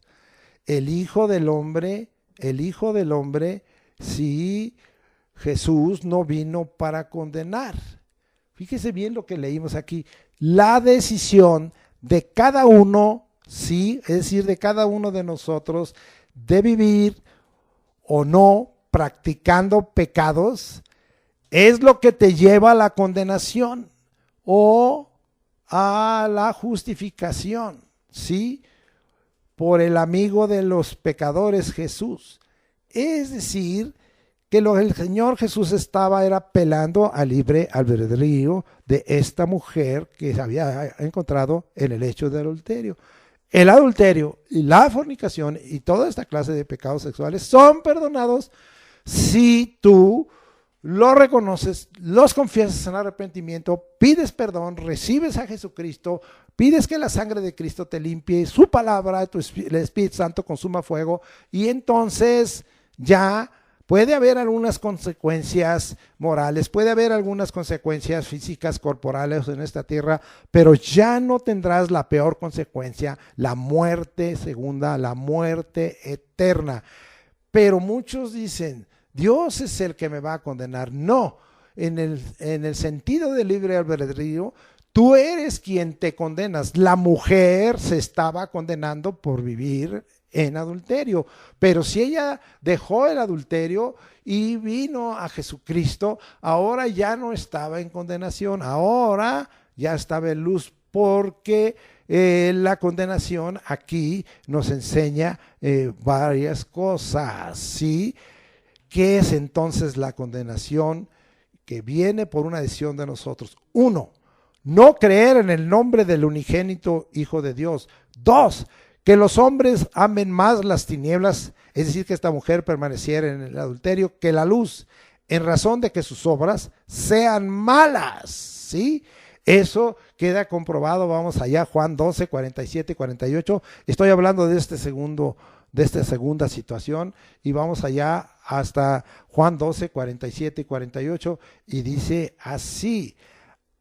Speaker 1: El Hijo del Hombre, sí, Jesús no vino para condenar. Fíjese bien lo que leímos aquí. La decisión de cada uno, sí, es decir, de cada uno de nosotros, de vivir o no practicando pecados, es lo que te lleva a la condenación o a la justificación, ¿sí? Por el amigo de los pecadores, Jesús. Es decir, que lo que el Señor Jesús estaba era apelando al libre albedrío de esta mujer que se había encontrado en el hecho del adulterio. El adulterio y la fornicación y toda esta clase de pecados sexuales son perdonados si tú lo reconoces, los confiesas en arrepentimiento, pides perdón, recibes a Jesucristo, pides que la sangre de Cristo te limpie, su palabra, el Espíritu Santo consuma fuego, y entonces ya puede haber algunas consecuencias morales, puede haber algunas consecuencias físicas, corporales en esta tierra, pero ya no tendrás la peor consecuencia, la muerte segunda, la muerte eterna. Pero muchos dicen, Dios es el que me va a condenar. No, en el sentido del libre albedrío, tú eres quien te condenas. La mujer se estaba condenando por vivir en adulterio, pero si ella dejó el adulterio y vino a Jesucristo, ahora ya no estaba en condenación, ahora ya estaba en luz, porque la condenación aquí nos enseña varias cosas, ¿sí? ¿Qué es entonces la condenación? Que viene por una decisión de nosotros. 1, no creer en el nombre del unigénito Hijo de Dios. 2, que los hombres amen más las tinieblas, es decir, que esta mujer permaneciera en el adulterio, que la luz, en razón de que sus obras sean malas, ¿sí? Eso queda comprobado. Vamos allá, Juan 12, 47 y 48. Estoy hablando de esta segunda situación, y vamos allá hasta Juan 12, 47 y 48, y dice así: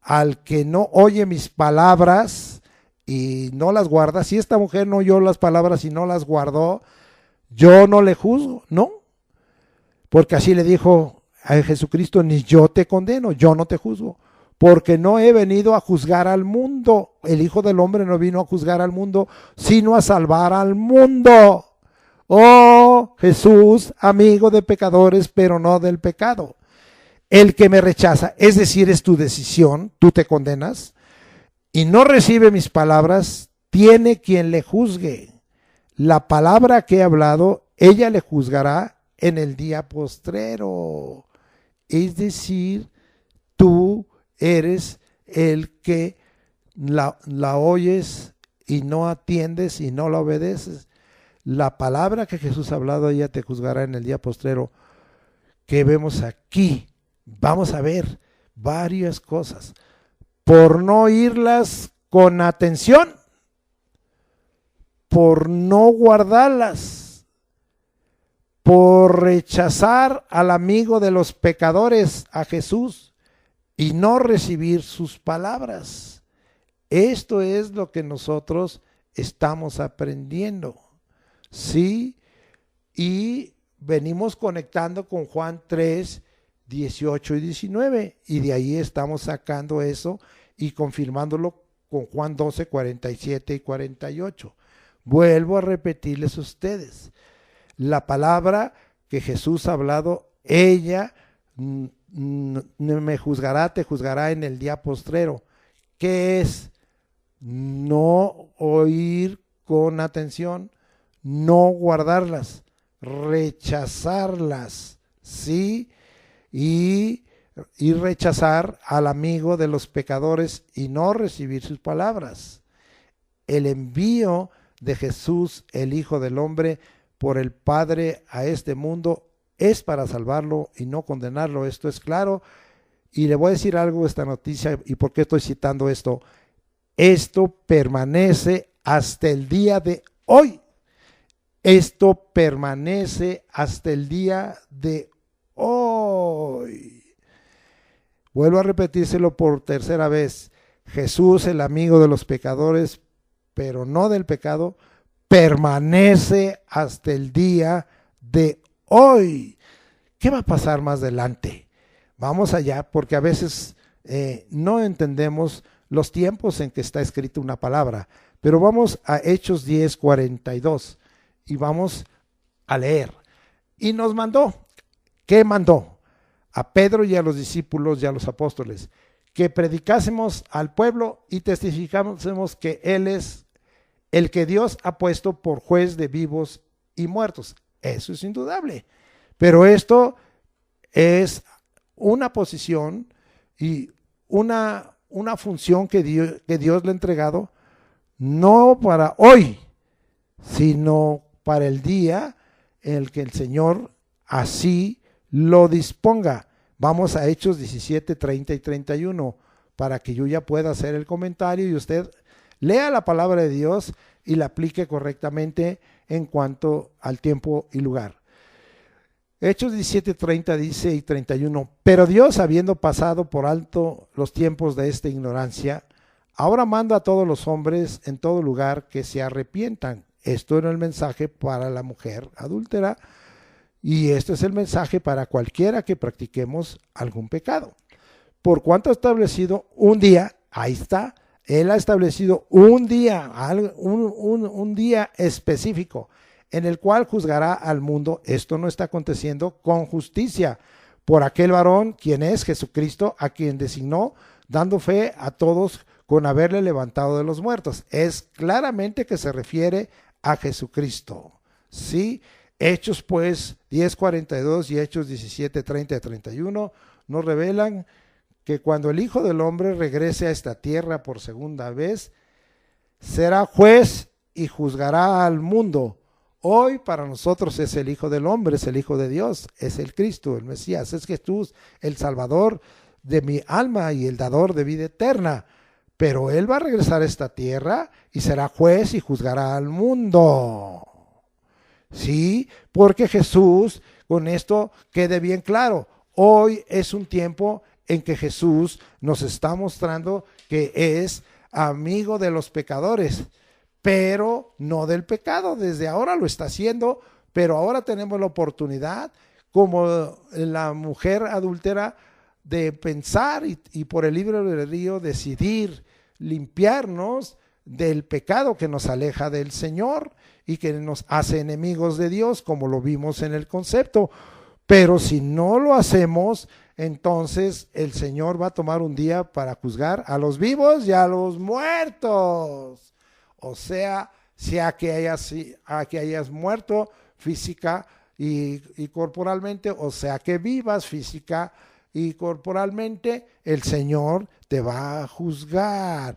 Speaker 1: al que no oye mis palabras y no las guarda, si esta mujer no oyó las palabras y no las guardó, yo no le juzgo, ¿no? Porque así le dijo a Jesucristo: ni yo te condeno, yo no te juzgo, porque no he venido a juzgar al mundo. El Hijo del Hombre no vino a juzgar al mundo, sino a salvar al mundo. Oh, Jesús, amigo de pecadores, pero no del pecado. El que me rechaza, es decir, es tu decisión, tú te condenas, y no recibe mis palabras, tiene quien le juzgue. La palabra que he hablado, ella le juzgará en el día postrero. Es decir, tú eres el que la oyes y no atiendes y no la obedeces. La palabra que Jesús ha hablado, ella te juzgará en el día postrero. ¿Qué vemos aquí? Vamos a ver varias cosas. Por no oírlas con atención, por no guardarlas, por rechazar al amigo de los pecadores, a Jesús, y no recibir sus palabras. Esto es lo que nosotros estamos aprendiendo, ¿sí? Y venimos conectando con Juan 3, 18 y 19, y de ahí estamos sacando eso y confirmándolo con Juan 12, 47 y 48. Vuelvo a repetirles a ustedes, la palabra que Jesús ha hablado, ella me juzgará, te juzgará en el día postrero. ¿Qué es? No oír con atención, no guardarlas, rechazarlas, ¿sí? Y rechazar al amigo de los pecadores y no recibir sus palabras. El envío de Jesús, el Hijo del Hombre, por el Padre a este mundo es para salvarlo y no condenarlo. Esto es claro. Y le voy a decir algo, esta noticia, y por qué estoy citando esto. Esto permanece hasta el día de hoy. Esto permanece hasta el día de hoy. Vuelvo a repetírselo por tercera vez. Jesús, el amigo de los pecadores, pero no del pecado, permanece hasta el día de hoy. ¿Qué va a pasar más adelante? Vamos allá, porque a veces no entendemos los tiempos en que está escrita una palabra, pero vamos a Hechos 10:42 y vamos a leer. Y nos mandó, ¿qué mandó? A Pedro y a los discípulos y a los apóstoles, que predicásemos al pueblo y testificásemos que Él es el que Dios ha puesto por juez de vivos y muertos. Eso es indudable. Pero esto es una posición y una función que Dios le ha entregado, no para hoy, sino para el día en el que el Señor así lo disponga. Vamos a Hechos 17, 30 y 31, para que yo ya pueda hacer el comentario y usted lea la palabra de Dios y la aplique correctamente en cuanto al tiempo y lugar. Hechos 17, 30 dice y 31, pero Dios, habiendo pasado por alto los tiempos de esta ignorancia, ahora manda a todos los hombres en todo lugar que se arrepientan. Esto era el mensaje para la mujer adúltera y este es el mensaje para cualquiera que practiquemos algún pecado. Por cuanto ha establecido un día, ahí está, Él ha establecido un día, un día específico, en el cual juzgará al mundo. Esto no está aconteciendo con justicia por aquel varón, quien es Jesucristo, a quien designó, dando fe a todos con haberle levantado de los muertos. Es claramente que se refiere a Jesucristo. ¿Sí? Hechos pues 10:42 y Hechos 17, 30 y 31 nos revelan que cuando el Hijo del Hombre regrese a esta tierra por segunda vez, será juez y juzgará al mundo. Hoy para nosotros es el Hijo del Hombre, es el Hijo de Dios, es el Cristo, el Mesías, es Jesús, el Salvador de mi alma y el dador de vida eterna. Pero Él va a regresar a esta tierra y será juez y juzgará al mundo. Sí, porque Jesús, con esto quede bien claro, hoy es un tiempo en que Jesús nos está mostrando que es amigo de los pecadores, pero no del pecado. Desde ahora lo está haciendo, pero ahora tenemos la oportunidad, como la mujer adúltera, de pensar y por el libre albedrío decidir limpiarnos del pecado que nos aleja del Señor y que nos hace enemigos de Dios, como lo vimos en el concepto. Pero si no lo hacemos, entonces el Señor va a tomar un día para juzgar a los vivos y a los muertos. O sea que hayas muerto física y corporalmente, o sea que vivas física y corporalmente, el Señor te va a juzgar.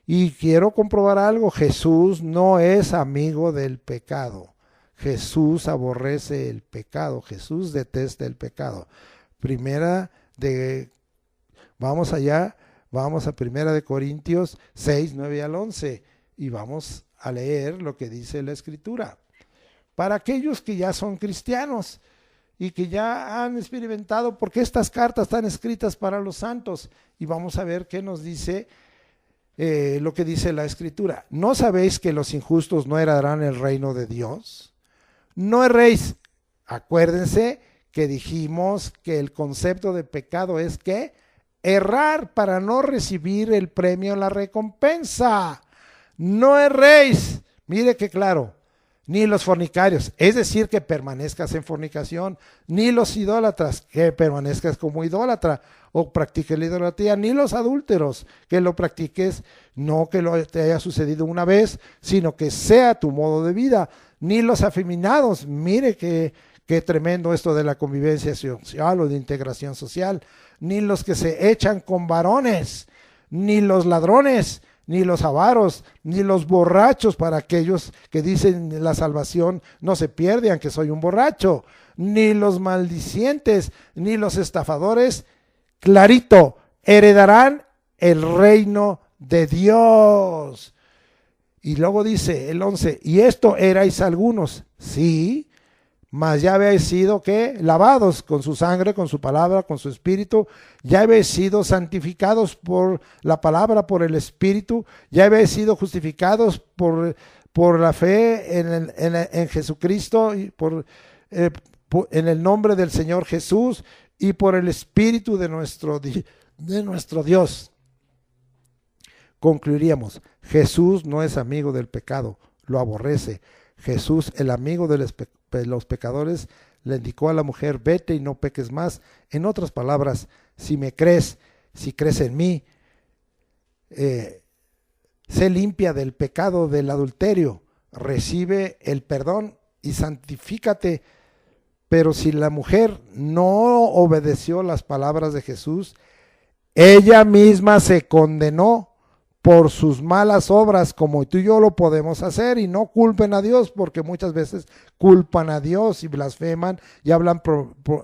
Speaker 1: Y quiero comprobar algo, Jesús no es amigo del pecado. Jesús aborrece el pecado, Jesús detesta el pecado. Vamos a Primera de Corintios 6, 9 al 11 y vamos a leer lo que dice la Escritura. Para aquellos que ya son cristianos y que ya han experimentado, porque estas cartas están escritas para los santos, y vamos a ver qué nos dice lo que dice la Escritura. ¿No sabéis que los injustos no heredarán el reino de Dios? No erréis. Acuérdense que dijimos que el concepto de pecado es que errar para no recibir el premio, la recompensa. No erréis. Mire qué claro. Ni los fornicarios, es decir, que permanezcas en fornicación, ni los idólatras, que permanezcas como idólatra o practiques la idolatría, ni los adúlteros, que lo practiques, no que te haya sucedido una vez, sino que sea tu modo de vida, ni los afeminados. Mire qué tremendo esto de la convivencia social o de integración social, ni los que se echan con varones, ni los ladrones, ni los avaros, ni los borrachos, para aquellos que dicen la salvación no se pierde aunque soy un borracho, ni los maldicientes, ni los estafadores, clarito, heredarán el reino de Dios. Y luego dice el 11, y esto erais algunos, sí, mas ya habéis sido, ¿qué? Lavados con su sangre, con su palabra, con su espíritu, ya habéis sido santificados por la palabra, por el espíritu, ya habéis sido justificados por la fe en Jesucristo, y en el nombre del Señor Jesús, y por el espíritu de nuestro Dios. Concluiríamos, Jesús no es amigo del pecado, lo aborrece. Jesús, el amigo de los pecadores, le indicó a la mujer, vete y no peques más. En otras palabras, si crees en mí, sé limpia del pecado del adulterio, recibe el perdón y santifícate. Pero si la mujer no obedeció las palabras de Jesús, ella misma se condenó por sus malas obras, como tú y yo lo podemos hacer, y no culpen a Dios, porque muchas veces culpan a Dios y blasfeman y hablan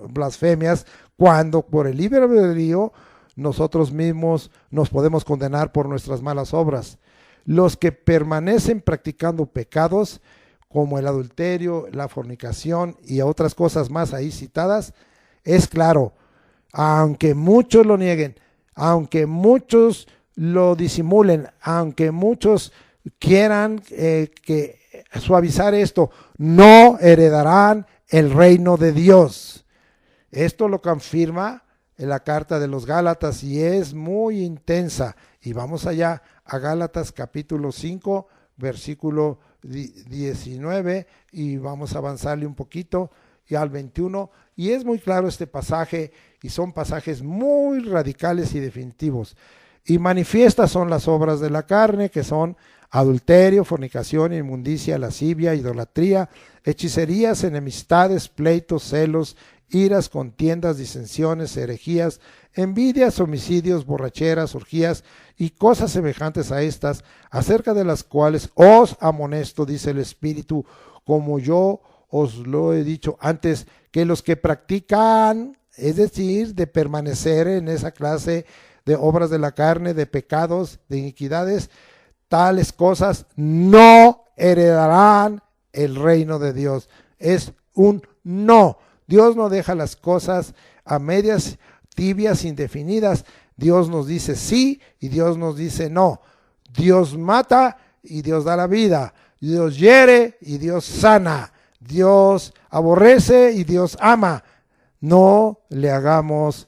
Speaker 1: blasfemias, cuando por el libre albedrío nosotros mismos nos podemos condenar por nuestras malas obras. Los que permanecen practicando pecados como el adulterio, la fornicación y otras cosas más ahí citadas, es claro, aunque muchos lo nieguen, aunque muchos lo disimulen, aunque muchos quieran que suavizar esto, no heredarán el reino de Dios. Esto lo confirma en la carta de los Gálatas y es muy intensa. Y vamos allá a Gálatas capítulo 5, versículo 19, y vamos a avanzarle un poquito y al 21, y es muy claro este pasaje, y son pasajes muy radicales y definitivos. Y manifiestas son las obras de la carne, que son adulterio, fornicación, inmundicia, lascivia, idolatría, hechicerías, enemistades, pleitos, celos, iras, contiendas, disensiones, herejías, envidias, homicidios, borracheras, orgías y cosas semejantes a estas, acerca de las cuales os amonesto, dice el Espíritu, como yo os lo he dicho antes, que los que practican, es decir, de permanecer en esa clase de obras de la carne, de pecados, de iniquidades, tales cosas no heredarán el reino de Dios. Es un no. Dios no deja las cosas a medias, tibias, indefinidas. Dios nos dice sí y Dios nos dice no. Dios mata y Dios da la vida. Dios hiere y Dios sana. Dios aborrece y Dios ama. No le hagamos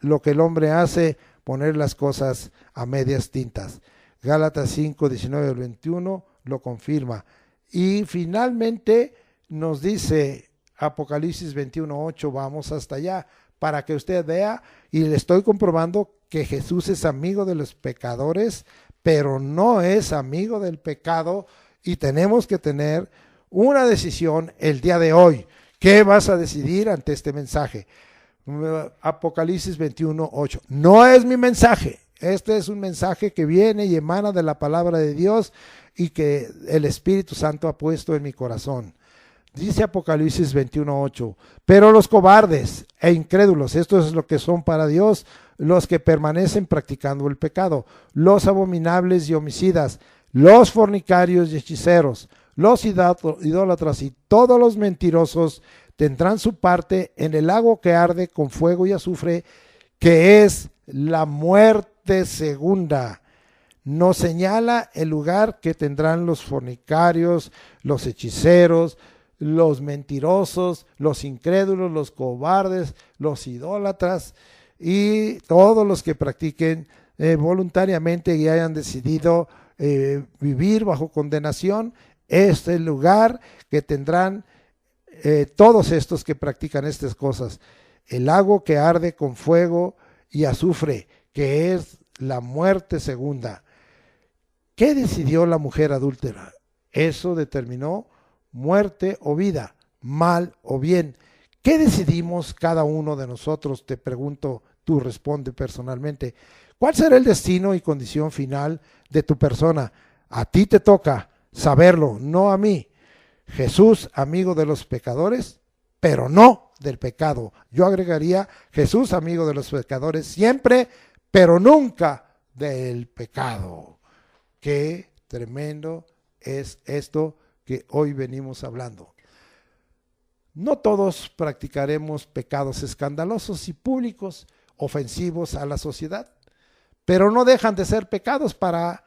Speaker 1: lo que el hombre hace, poner las cosas a medias tintas. Gálatas 5, 19 al 21 lo confirma. Y finalmente nos dice Apocalipsis 21, 8, vamos hasta allá, para que usted vea, y le estoy comprobando que Jesús es amigo de los pecadores, pero no es amigo del pecado, y tenemos que tener una decisión el día de hoy. ¿Qué vas a decidir ante este mensaje? Apocalipsis 21, 8. No es mi mensaje. Este es un mensaje que viene y emana de la palabra de Dios y que el Espíritu Santo ha puesto en mi corazón. Dice Apocalipsis 21, 8. Pero los cobardes e incrédulos, esto es lo que son para Dios, los que permanecen practicando el pecado, los abominables y homicidas, los fornicarios y hechiceros, los idólatras y todos los mentirosos tendrán su parte en el lago que arde con fuego y azufre, que es la muerte segunda. Nos señala el lugar que tendrán los fornicarios, los hechiceros, los mentirosos, los incrédulos, los cobardes, los idólatras y todos los que practiquen voluntariamente y hayan decidido vivir bajo condenación. Este es el lugar que tendrán todos estos que practican estas cosas. El lago que arde con fuego y azufre, que es la muerte segunda. ¿Qué decidió la mujer adúltera? Eso determinó muerte o vida, mal o bien. ¿Qué decidimos cada uno de nosotros? Te pregunto, tú responde personalmente. ¿Cuál será el destino y condición final de tu persona? A ti te toca saberlo, no a mí. Jesús, amigo de los pecadores, pero no del pecado. Yo agregaría Jesús, amigo de los pecadores, siempre, pero nunca del pecado. Qué tremendo es esto que hoy venimos hablando. No todos practicaremos pecados escandalosos y públicos, ofensivos a la sociedad, pero no dejan de ser pecados. Para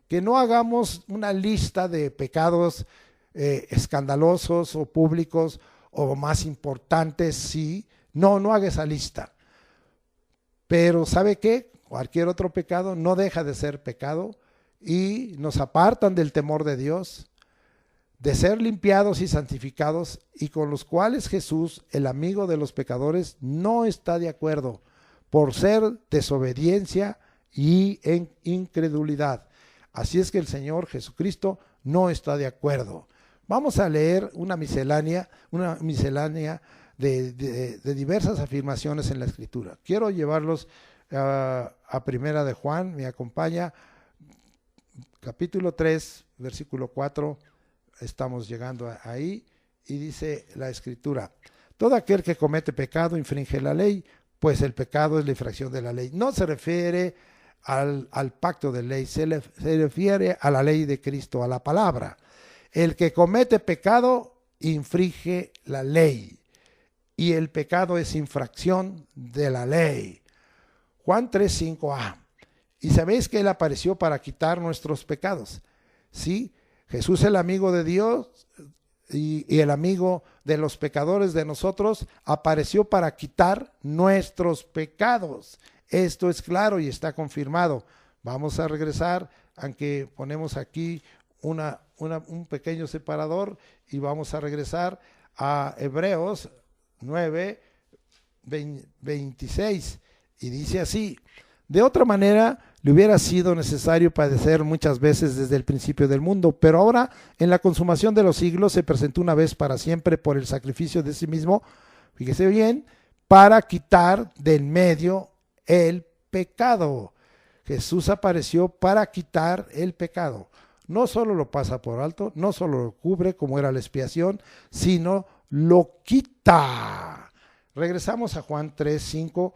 Speaker 1: que no hagamos una lista de pecados escandalosos o públicos o más importantes, sí, no haga esa lista. Pero ¿sabe qué? Cualquier otro pecado no deja de ser pecado y nos apartan del temor de Dios, de ser limpiados y santificados, y con los cuales Jesús, el amigo de los pecadores, no está de acuerdo por ser desobediencia y en incredulidad. Así es que el Señor Jesucristo no está de acuerdo. Vamos a leer una miscelánea de diversas afirmaciones en la Escritura. Quiero llevarlos a Primera de Juan, me acompaña, capítulo 3, versículo 4, estamos llegando ahí, y dice la Escritura: todo aquel que comete pecado infringe la ley, pues el pecado es la infracción de la ley. No se refiere al pacto de ley, se refiere a la ley de Cristo, a la palabra. El que comete pecado infringe la ley, y el pecado es infracción de la ley. Juan 3:5a. Y sabéis que Él apareció para quitar nuestros pecados. Sí, Jesús, el amigo de Dios y el amigo de los pecadores de nosotros, apareció para quitar nuestros pecados. Esto es claro y está confirmado. Vamos a regresar, aunque ponemos aquí un pequeño separador, y vamos a regresar a Hebreos 9:26, y dice así: de otra manera le hubiera sido necesario padecer muchas veces desde el principio del mundo, pero ahora en la consumación de los siglos se presentó una vez para siempre por el sacrificio de sí mismo, fíjese bien, para quitar del medio el pecado. Jesús apareció para quitar el pecado. No solo lo pasa por alto, no solo lo cubre como era la expiación, sino lo quita. Regresamos a Juan 3:5,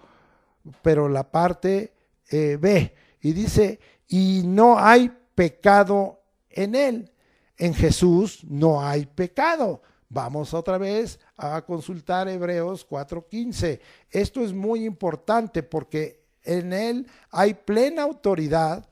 Speaker 1: pero la parte B, y dice: y no hay pecado en él. En Jesús no hay pecado. Vamos otra vez a consultar Hebreos 4:15. Esto es muy importante porque en él hay plena autoridad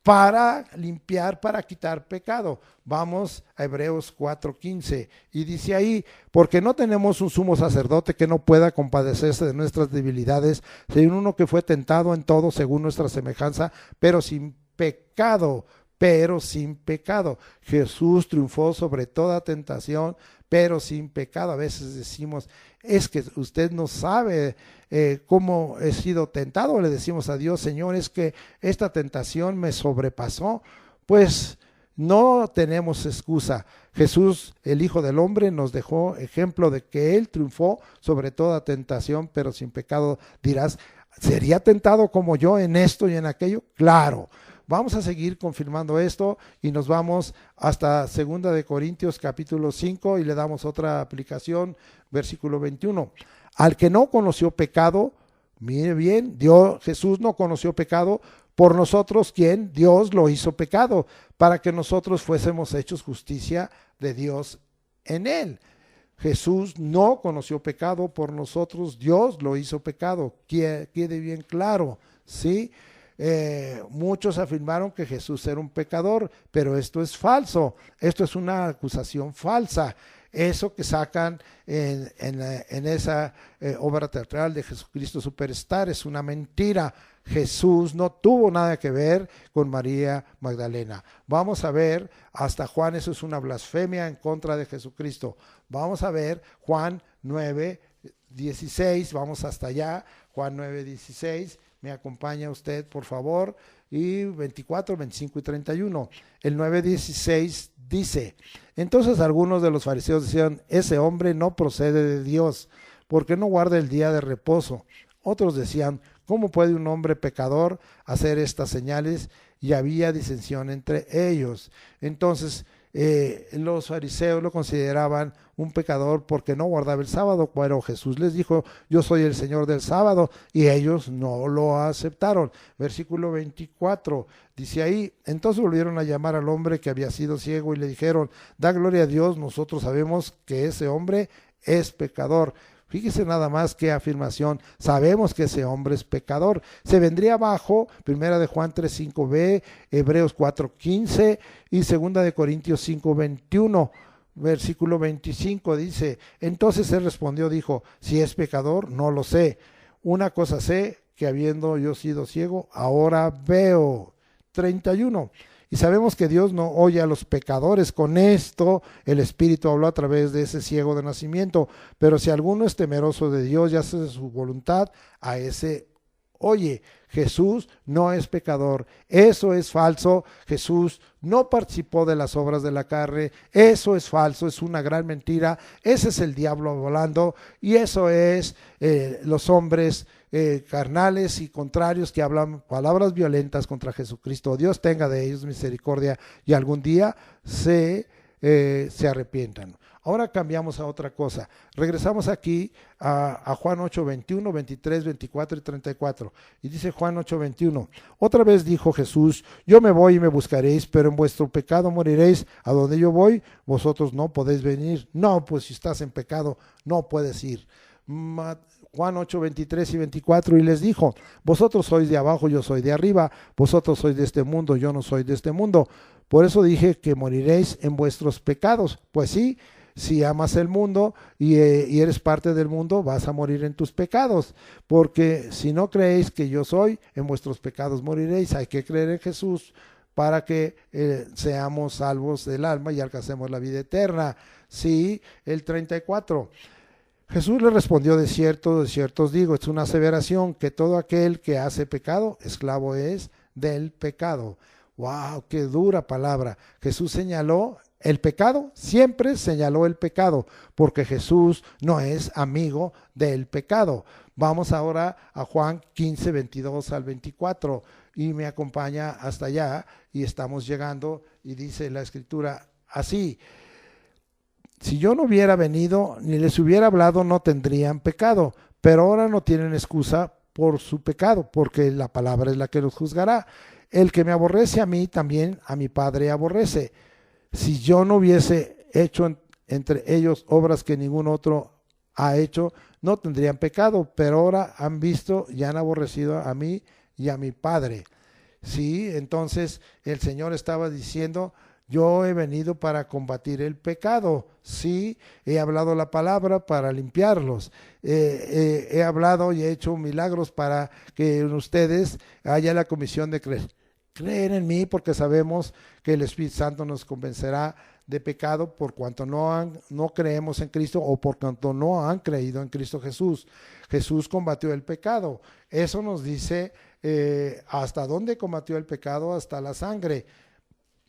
Speaker 1: para limpiar, para quitar pecado. Vamos a Hebreos 4:15, y dice ahí: porque no tenemos un sumo sacerdote que no pueda compadecerse de nuestras debilidades, sino uno que fue tentado en todo según nuestra semejanza, pero sin pecado. Jesús triunfó sobre toda tentación, pero sin pecado. A veces decimos: es que usted no sabe cómo he sido tentado. Le decimos a Dios: Señor, es que esta tentación me sobrepasó. Pues no tenemos excusa. Jesús, el Hijo del Hombre, nos dejó ejemplo de que Él triunfó sobre toda tentación, pero sin pecado. Dirás: ¿sería tentado como yo en esto y en aquello? Claro. Vamos a seguir confirmando esto y nos vamos hasta 2 de Corintios capítulo 5 y le damos otra aplicación, versículo 21. Al que no conoció pecado, mire bien, Jesús no conoció pecado, por nosotros, ¿quién? Dios lo hizo pecado, para que nosotros fuésemos hechos justicia de Dios en él. Jesús no conoció pecado, por nosotros Dios lo hizo pecado. Quede bien claro, ¿sí? Muchos afirmaron que Jesús era un pecador, pero esto es falso. Esto es una acusación falsa. Eso que sacan en esa obra teatral de Jesucristo Superstar es una mentira. Jesús no tuvo nada que ver con María Magdalena. Vamos a ver hasta Juan, eso es una blasfemia en contra de Jesucristo. Vamos a ver Juan 9:16, vamos hasta allá, Juan 9:16. Me acompaña usted, por favor, y 24, 25 y 31. El 9:16 dice: entonces algunos de los fariseos decían, ese hombre no procede de Dios, porque no guarda el día de reposo. Otros decían, ¿cómo puede un hombre pecador hacer estas señales? Y había disensión entre ellos. Entonces los fariseos lo consideraban un pecador porque no guardaba el sábado, pero Jesús les dijo, yo soy el Señor del sábado, y ellos no lo aceptaron. Versículo 24 dice ahí: entonces volvieron a llamar al hombre que había sido ciego y le dijeron, da gloria a Dios, nosotros sabemos que ese hombre es pecador. Fíjese nada más qué afirmación. Sabemos que ese hombre es pecador. Se vendría abajo, primera de Juan 3:5b, Hebreos 4:15 y segunda de Corintios 5:21. Versículo 25 dice, entonces él respondió, dijo, si es pecador, no lo sé. Una cosa sé, que habiendo yo sido ciego, ahora veo. 31. Y sabemos que Dios no oye a los pecadores. Con esto el Espíritu habló a través de ese ciego de nacimiento. Pero si alguno es temeroso de Dios y hace su voluntad, a ese oye. Jesús no es pecador. Eso es falso. Jesús no participó de las obras de la carne. Eso es falso, es una gran mentira. Ese es el diablo volando. Y eso es los hombres carnales y contrarios que hablan palabras violentas contra Jesucristo. Dios tenga de ellos misericordia y algún día se arrepientan. Ahora cambiamos a otra cosa. Regresamos aquí a Juan 8, 21, 23, 24 y 34. Y dice Juan 8, 21. Otra vez dijo Jesús, yo me voy y me buscaréis, pero en vuestro pecado moriréis. A donde yo voy, vosotros no podéis venir. No, pues si estás en pecado, no puedes ir. Juan 8, 23 y 24, y les dijo, vosotros sois de abajo, yo soy de arriba, vosotros sois de este mundo, yo no soy de este mundo. Por eso dije que moriréis en vuestros pecados. Pues sí, si amas el mundo y eres parte del mundo, vas a morir en tus pecados, porque si no creéis que yo soy, en vuestros pecados moriréis. Hay que creer en Jesús para que seamos salvos del alma y alcancemos la vida eterna. Sí, el 34. Jesús le respondió, de cierto os digo, es una aseveración, que todo aquel que hace pecado, esclavo es del pecado. ¡Wow! ¡Qué dura palabra! Jesús señaló el pecado, siempre señaló el pecado, porque Jesús no es amigo del pecado. Vamos ahora a Juan 15, 22 al 24, y me acompaña hasta allá, y estamos llegando, y dice la Escritura así: si yo no hubiera venido ni les hubiera hablado, no tendrían pecado, pero ahora no tienen excusa por su pecado, porque la palabra es la que los juzgará. El que me aborrece a mí, también a mi Padre aborrece. Si yo no hubiese hecho entre ellos obras que ningún otro ha hecho, no tendrían pecado, pero ahora han visto y han aborrecido a mí y a mi Padre. Sí, entonces el Señor estaba diciendo, yo he venido para combatir el pecado. Sí, he hablado la palabra para limpiarlos. He hablado y he hecho milagros para que en ustedes haya la comisión de creer en mí, porque sabemos que el Espíritu Santo nos convencerá de pecado por cuanto no creemos en Cristo, o por cuanto no han creído en Cristo Jesús. Jesús combatió el pecado. Eso nos dice hasta dónde combatió el pecado, hasta la sangre.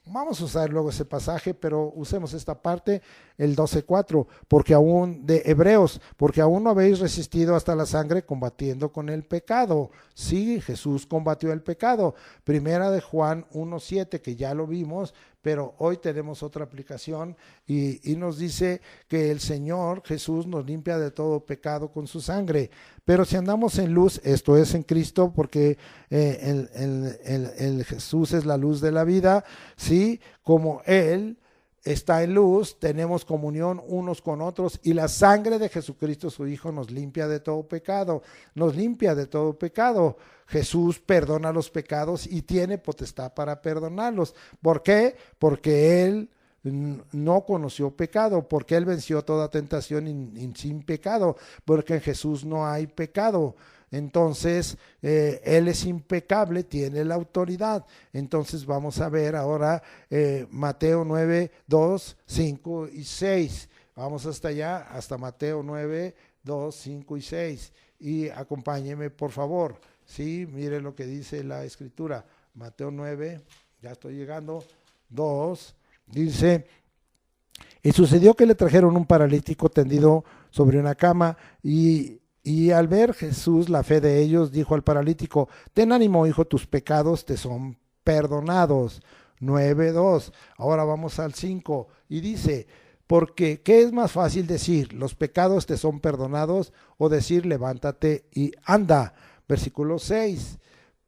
Speaker 1: Vamos a usar luego ese pasaje, pero usemos esta parte, el 12:4, porque aún de Hebreos, porque aún no habéis resistido hasta la sangre combatiendo con el pecado. Sí, Jesús combatió el pecado. Primera de Juan 1:7, que ya lo vimos, pero hoy tenemos otra aplicación y nos dice que el Señor Jesús nos limpia de todo pecado con su sangre. Pero si andamos en luz, esto es en Cristo, porque el Jesús es la luz de la vida, ¿sí? Como Él está en luz, tenemos comunión unos con otros, y la sangre de Jesucristo, su Hijo, nos limpia de todo pecado, nos limpia de todo pecado. Jesús perdona los pecados y tiene potestad para perdonarlos. ¿Por qué? Porque Él no conoció pecado, porque Él venció toda tentación sin pecado, porque en Jesús no hay pecado. Entonces, Él es impecable, tiene la autoridad. Entonces vamos a ver ahora Mateo 9, 2, 5 y 6. Vamos hasta allá, hasta Mateo 9, 2, 5 y 6. Y acompáñeme, por favor. Sí, mire lo que dice la Escritura. Mateo 9, ya estoy llegando, 2, dice, y sucedió que le trajeron un paralítico tendido sobre una cama y al ver Jesús la fe de ellos, dijo al paralítico, ten ánimo, hijo, tus pecados te son perdonados. 9:2. Ahora vamos al 5 y dice, porque ¿qué es más fácil decir? Los pecados te son perdonados o decir levántate y anda. Versículo 6.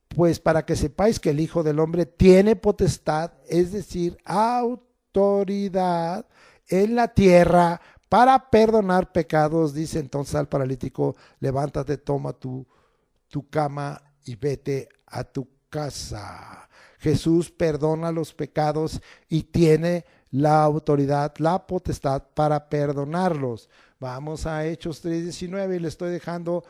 Speaker 1: Pues para que sepáis que el Hijo del Hombre tiene potestad, es decir, autoridad en la tierra para perdonar pecados, dice entonces al paralítico, levántate, toma tu cama y vete a tu casa. Jesús perdona los pecados y tiene la autoridad, la potestad para perdonarlos. Vamos a Hechos 3:19 y le estoy dejando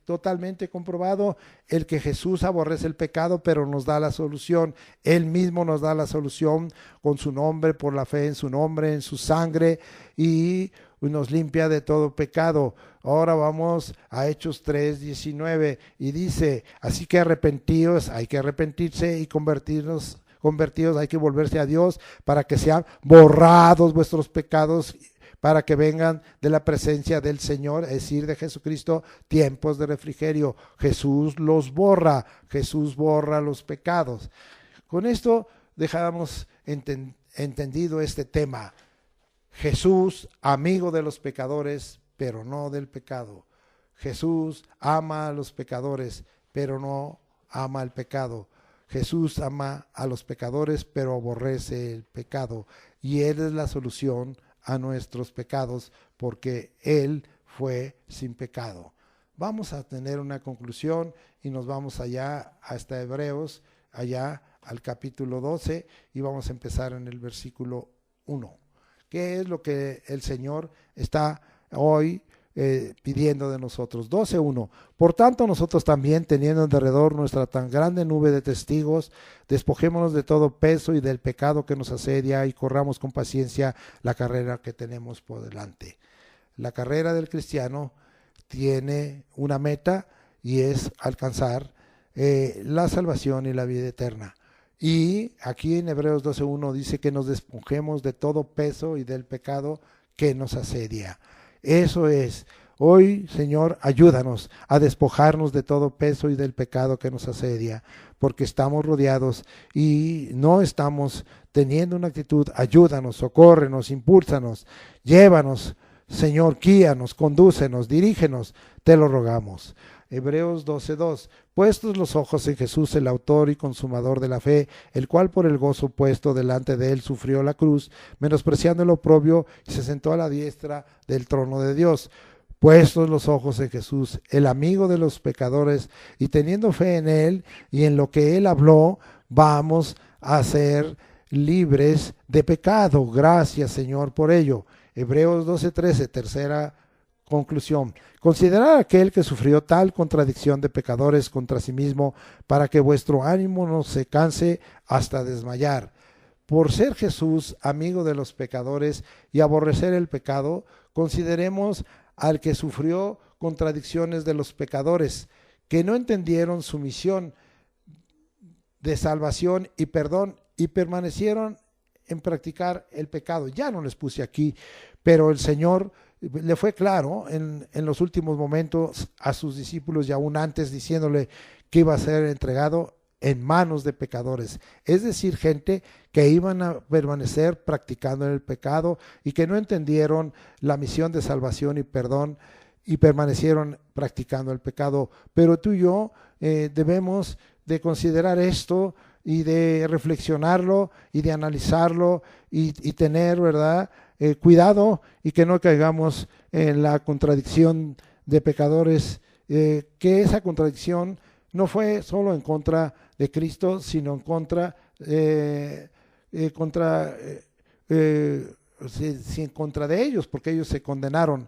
Speaker 1: totalmente comprobado el que Jesús aborrece el pecado, pero nos da la solución. Él mismo nos da la solución con su nombre, por la fe en su nombre, en su sangre, y nos limpia de todo pecado. Ahora vamos a Hechos 3:19 y dice, así que arrepentíos, hay que arrepentirse y convertidos, hay que volverse a Dios para que sean borrados vuestros pecados, para que vengan de la presencia del Señor, es decir, de Jesucristo, tiempos de refrigerio. Jesús los borra, Jesús borra los pecados. Con esto dejamos entendido este tema. Jesús, amigo de los pecadores, pero no del pecado. Jesús ama a los pecadores, pero no ama el pecado. Jesús ama a los pecadores, pero aborrece el pecado. Y Él es la solución a nuestros pecados, porque Él fue sin pecado. Vamos a tener una conclusión y nos vamos allá hasta Hebreos, allá al capítulo 12, y vamos a empezar en el versículo 1. ¿Qué es lo que el Señor está hoy pidiendo de nosotros? 12:1. Por tanto, nosotros también, teniendo en derredor nuestra tan grande nube de testigos, despojémonos de todo peso y del pecado que nos asedia y corramos con paciencia la carrera que tenemos por delante. La carrera del cristiano tiene una meta y es alcanzar la salvación y la vida eterna. Y aquí en Hebreos 12:1 dice que nos despojemos de todo peso y del pecado que nos asedia. Eso es. Hoy, Señor, ayúdanos a despojarnos de todo peso y del pecado que nos asedia, porque estamos rodeados y no estamos teniendo una actitud. Ayúdanos, socórrenos, impúlsanos, llévanos, Señor, guíanos, condúcenos, dirígenos, te lo rogamos. Hebreos 12:2. Puestos los ojos en Jesús, el autor y consumador de la fe, el cual por el gozo puesto delante de él sufrió la cruz, menospreciando el oprobio, y se sentó a la diestra del trono de Dios. Puestos los ojos en Jesús, el amigo de los pecadores, y teniendo fe en él y en lo que él habló, vamos a ser libres de pecado. Gracias, Señor, por ello. Hebreos 12:13, tercera conclusión. Considerad aquel que sufrió tal contradicción de pecadores contra sí mismo, para que vuestro ánimo no se canse hasta desmayar. Por ser Jesús amigo de los pecadores y aborrecer el pecado, consideremos al que sufrió contradicciones de los pecadores, que no entendieron su misión de salvación y perdón y permanecieron en practicar el pecado. Ya no les puse aquí, pero el Señor le fue claro en los últimos momentos a sus discípulos y aún antes, diciéndole que iba a ser entregado en manos de pecadores, es decir, gente que iban a permanecer practicando el pecado y que no entendieron la misión de salvación y perdón y permanecieron practicando el pecado. Pero tú y yo debemos de considerar esto y de reflexionarlo y de analizarlo y tener, ¿verdad?, cuidado y que no caigamos en la contradicción de pecadores, que esa contradicción no fue solo en contra de Cristo, sino en contra de ellos, porque ellos se condenaron.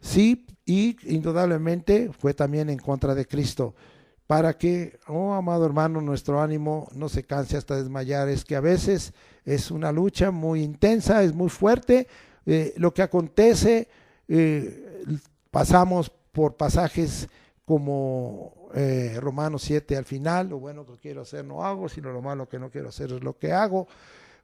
Speaker 1: Sí, y indudablemente fue también en contra de Cristo. Para que, oh amado hermano, nuestro ánimo no se canse hasta desmayar. Es que a veces es una lucha muy intensa, es muy fuerte. Lo que acontece, pasamos por pasajes como Romanos 7 al final, lo bueno que quiero hacer no hago, sino lo malo que no quiero hacer es lo que hago.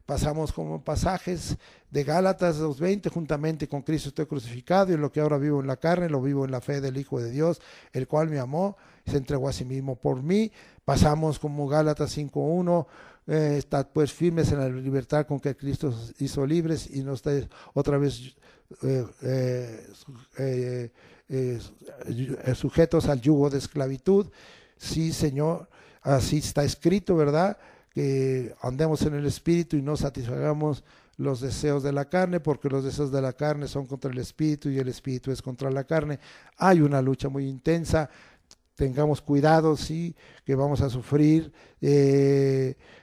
Speaker 1: Pasamos como pasajes de Gálatas 2:20, juntamente con Cristo estoy crucificado y lo que ahora vivo en la carne, lo vivo en la fe del Hijo de Dios, el cual me amó y se entregó a sí mismo por mí. Pasamos como Gálatas 5:1, estad pues firmes en la libertad con que Cristo os hizo libres y no estáis otra vez sujetos al yugo de esclavitud. Sí, Señor, así está escrito, ¿verdad? Que andemos en el Espíritu y no satisfagamos los deseos de la carne, porque los deseos de la carne son contra el Espíritu y el Espíritu es contra la carne. Hay una lucha muy intensa. Tengamos cuidado, sí, que vamos a sufrir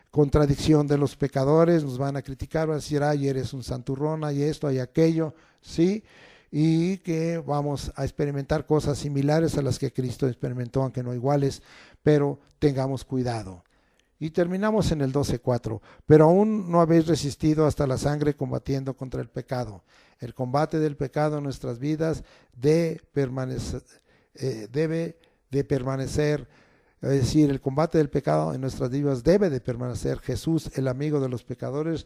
Speaker 1: contradicción de los pecadores, nos van a criticar, van a decir, ay, eres un santurrón, hay esto, hay aquello, sí, y que vamos a experimentar cosas similares a las que Cristo experimentó, aunque no iguales, pero tengamos cuidado. Y terminamos en el 12:4, pero aún no habéis resistido hasta la sangre combatiendo contra el pecado. El combate del pecado en nuestras vidas debe de permanecer, es decir, el combate del pecado en nuestras vidas debe de permanecer. Jesús, el amigo de los pecadores,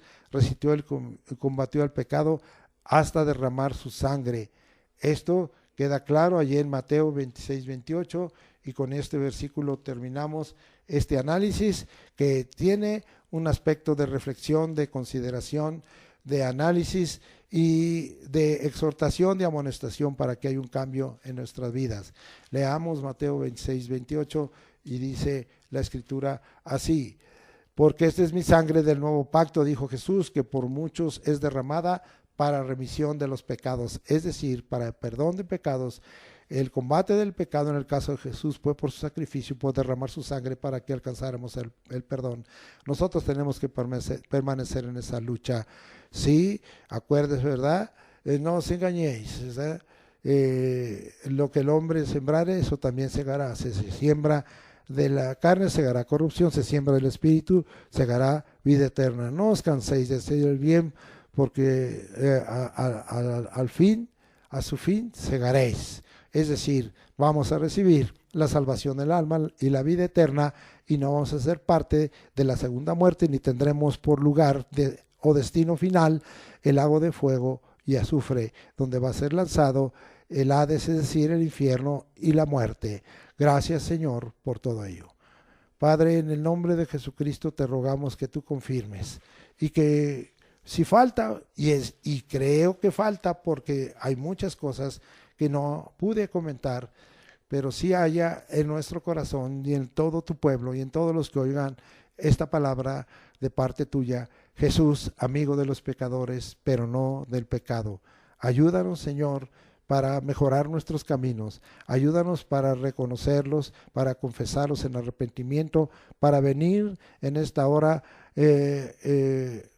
Speaker 1: combatió al pecado hasta derramar su sangre. Esto queda claro allí en Mateo 26-28, y con este versículo terminamos este análisis que tiene un aspecto de reflexión, de consideración, de análisis y de exhortación, de amonestación para que haya un cambio en nuestras vidas. Leamos Mateo 26-28 y dice la Escritura así: porque esta es mi sangre del nuevo pacto, dijo Jesús, que por muchos es derramada para remisión de los pecados, es decir, para el perdón de pecados. El combate del pecado en el caso de Jesús fue por su sacrificio, por derramar su sangre para que alcanzáramos el perdón. Nosotros tenemos que permanecer en esa lucha. Sí, acuérdense, ¿verdad? No os engañéis, ¿verdad? Lo que el hombre sembrare, eso también segará. Se siembra de la carne, segará corrupción; se siembra del espíritu, segará vida eterna. No os canséis de hacer el bien, porque al fin, a su fin, segaréis. Es decir, vamos a recibir la salvación del alma y la vida eterna, y no vamos a ser parte de la segunda muerte, ni tendremos por lugar o destino final el lago de fuego y azufre, donde va a ser lanzado el Hades, es decir, el infierno y la muerte. Gracias, Señor, por todo ello. Padre, en el nombre de Jesucristo te rogamos que tú confirmes, y que si falta, y creo que falta, porque hay muchas cosas que no pude comentar, pero sí haya en nuestro corazón y en todo tu pueblo y en todos los que oigan esta palabra de parte tuya. Jesús, amigo de los pecadores, pero no del pecado. Ayúdanos, Señor, para mejorar nuestros caminos. Ayúdanos para reconocerlos, para confesarlos en arrepentimiento, para venir en esta hora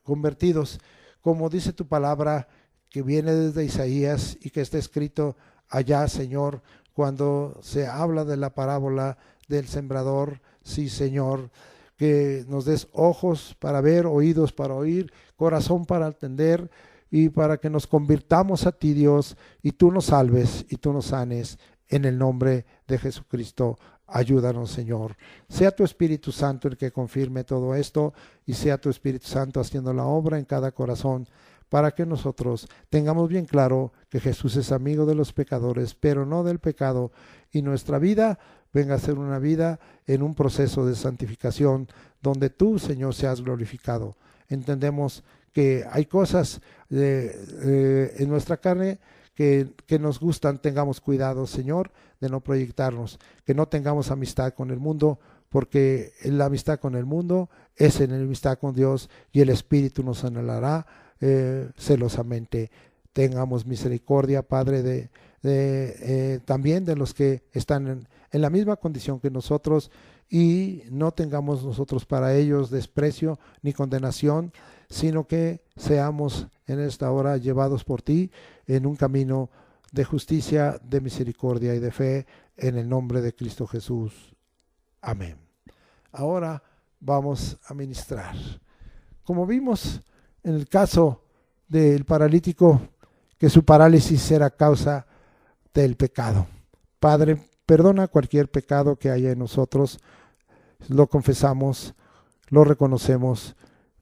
Speaker 1: convertidos, como dice tu palabra, que viene desde Isaías y que está escrito allá, Señor, cuando se habla de la parábola del sembrador. Sí, Señor, que nos des ojos para ver, oídos para oír, corazón para entender, y para que nos convirtamos a ti, Dios, y tú nos salves y tú nos sanes, en el nombre de Jesucristo. Ayúdanos, Señor. Sea tu Espíritu Santo el que confirme todo esto, y sea tu Espíritu Santo haciendo la obra en cada corazón, para que nosotros tengamos bien claro que Jesús es amigo de los pecadores, pero no del pecado, y nuestra vida venga a ser una vida en un proceso de santificación, donde tú, Señor, seas glorificado. Entendemos que hay cosas en nuestra carne que nos gustan. Tengamos cuidado, Señor, de no proyectarnos, que no tengamos amistad con el mundo, porque la amistad con el mundo es enemistad con Dios, y el Espíritu nos anhelará celosamente. Tengamos misericordia, Padre, también de los que están en la misma condición que nosotros, y no tengamos nosotros para ellos desprecio ni condenación, sino que seamos en esta hora llevados por ti en un camino de justicia, de misericordia y de fe, en el nombre de Cristo Jesús. Amén. Ahora vamos a ministrar. Como vimos en el caso del paralítico, que su parálisis era causa del pecado. Padre, Perdona cualquier pecado que haya en nosotros. Lo confesamos, lo reconocemos,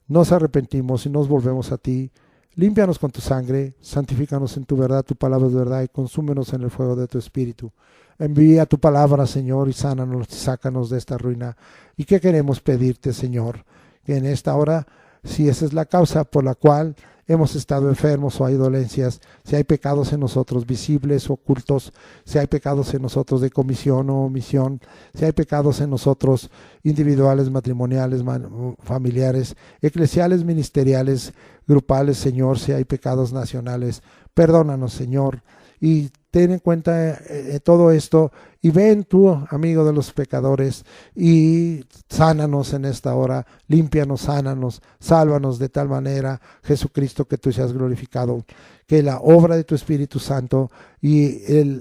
Speaker 1: nos arrepentimos y nos volvemos a ti. Límpianos con tu sangre, santifícanos en tu verdad, tu palabra es verdad, y consúmenos en el fuego de tu espíritu. Envía tu palabra, Señor, y sánanos y sácanos de esta ruina. ¿Y qué queremos pedirte, Señor? Que en esta hora, si esa es la causa por la cual hemos estado enfermos o hay dolencias, si hay pecados en nosotros visibles o ocultos, si hay pecados en nosotros de comisión o omisión, si hay pecados en nosotros individuales, matrimoniales, familiares, eclesiales, ministeriales, grupales, Señor, si hay pecados nacionales, perdónanos, Señor, y ten en cuenta todo esto y ven tú, amigo de los pecadores, y sánanos en esta hora, límpianos, sánanos, sálvanos de tal manera, Jesucristo, que tú seas glorificado, que la obra de tu Espíritu Santo y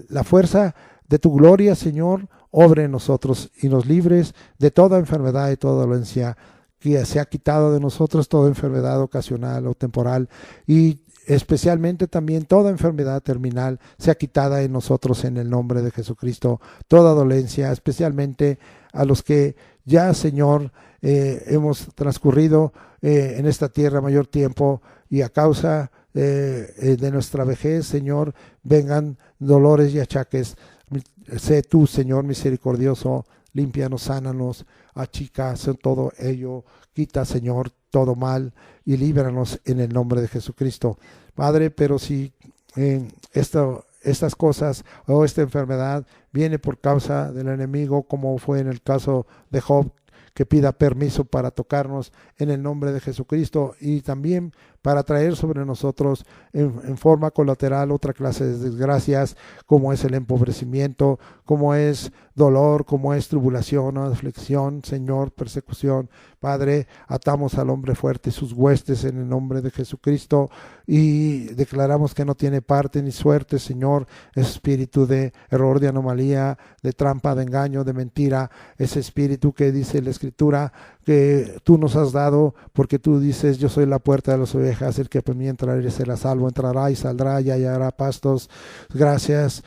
Speaker 1: la fuerza de tu gloria, Señor, obre en nosotros y nos libres de toda enfermedad y toda dolencia, que se ha quitado de nosotros toda enfermedad ocasional o temporal, y especialmente también toda enfermedad terminal sea quitada en nosotros en el nombre de Jesucristo, toda dolencia, especialmente a los que ya, Señor, hemos transcurrido en esta tierra mayor tiempo y a causa de nuestra vejez, Señor, vengan dolores y achaques. Sé tú, Señor, misericordioso, límpianos, sánanos, achica todo ello, quita, Señor, todo mal y líbranos en el nombre de Jesucristo. Padre, pero si estas cosas o esta enfermedad viene por causa del enemigo, como fue en el caso de Job, que pida permiso para tocarnos en el nombre de Jesucristo, y también para traer sobre nosotros en forma colateral otra clase de desgracias, como es el empobrecimiento, como es dolor, como es tribulación, aflicción, Señor, persecución. Padre, atamos al hombre fuerte y sus huestes en el nombre de Jesucristo y declaramos que no tiene parte ni suerte, Señor, ese espíritu de error, de anomalía, de trampa, de engaño, de mentira, ese espíritu que dice la Escritura que tú nos has dado, porque tú dices: yo soy la puerta de las ovejas, el que por mí entrará y será salvo, entrará y saldrá y hallará pastos. Gracias,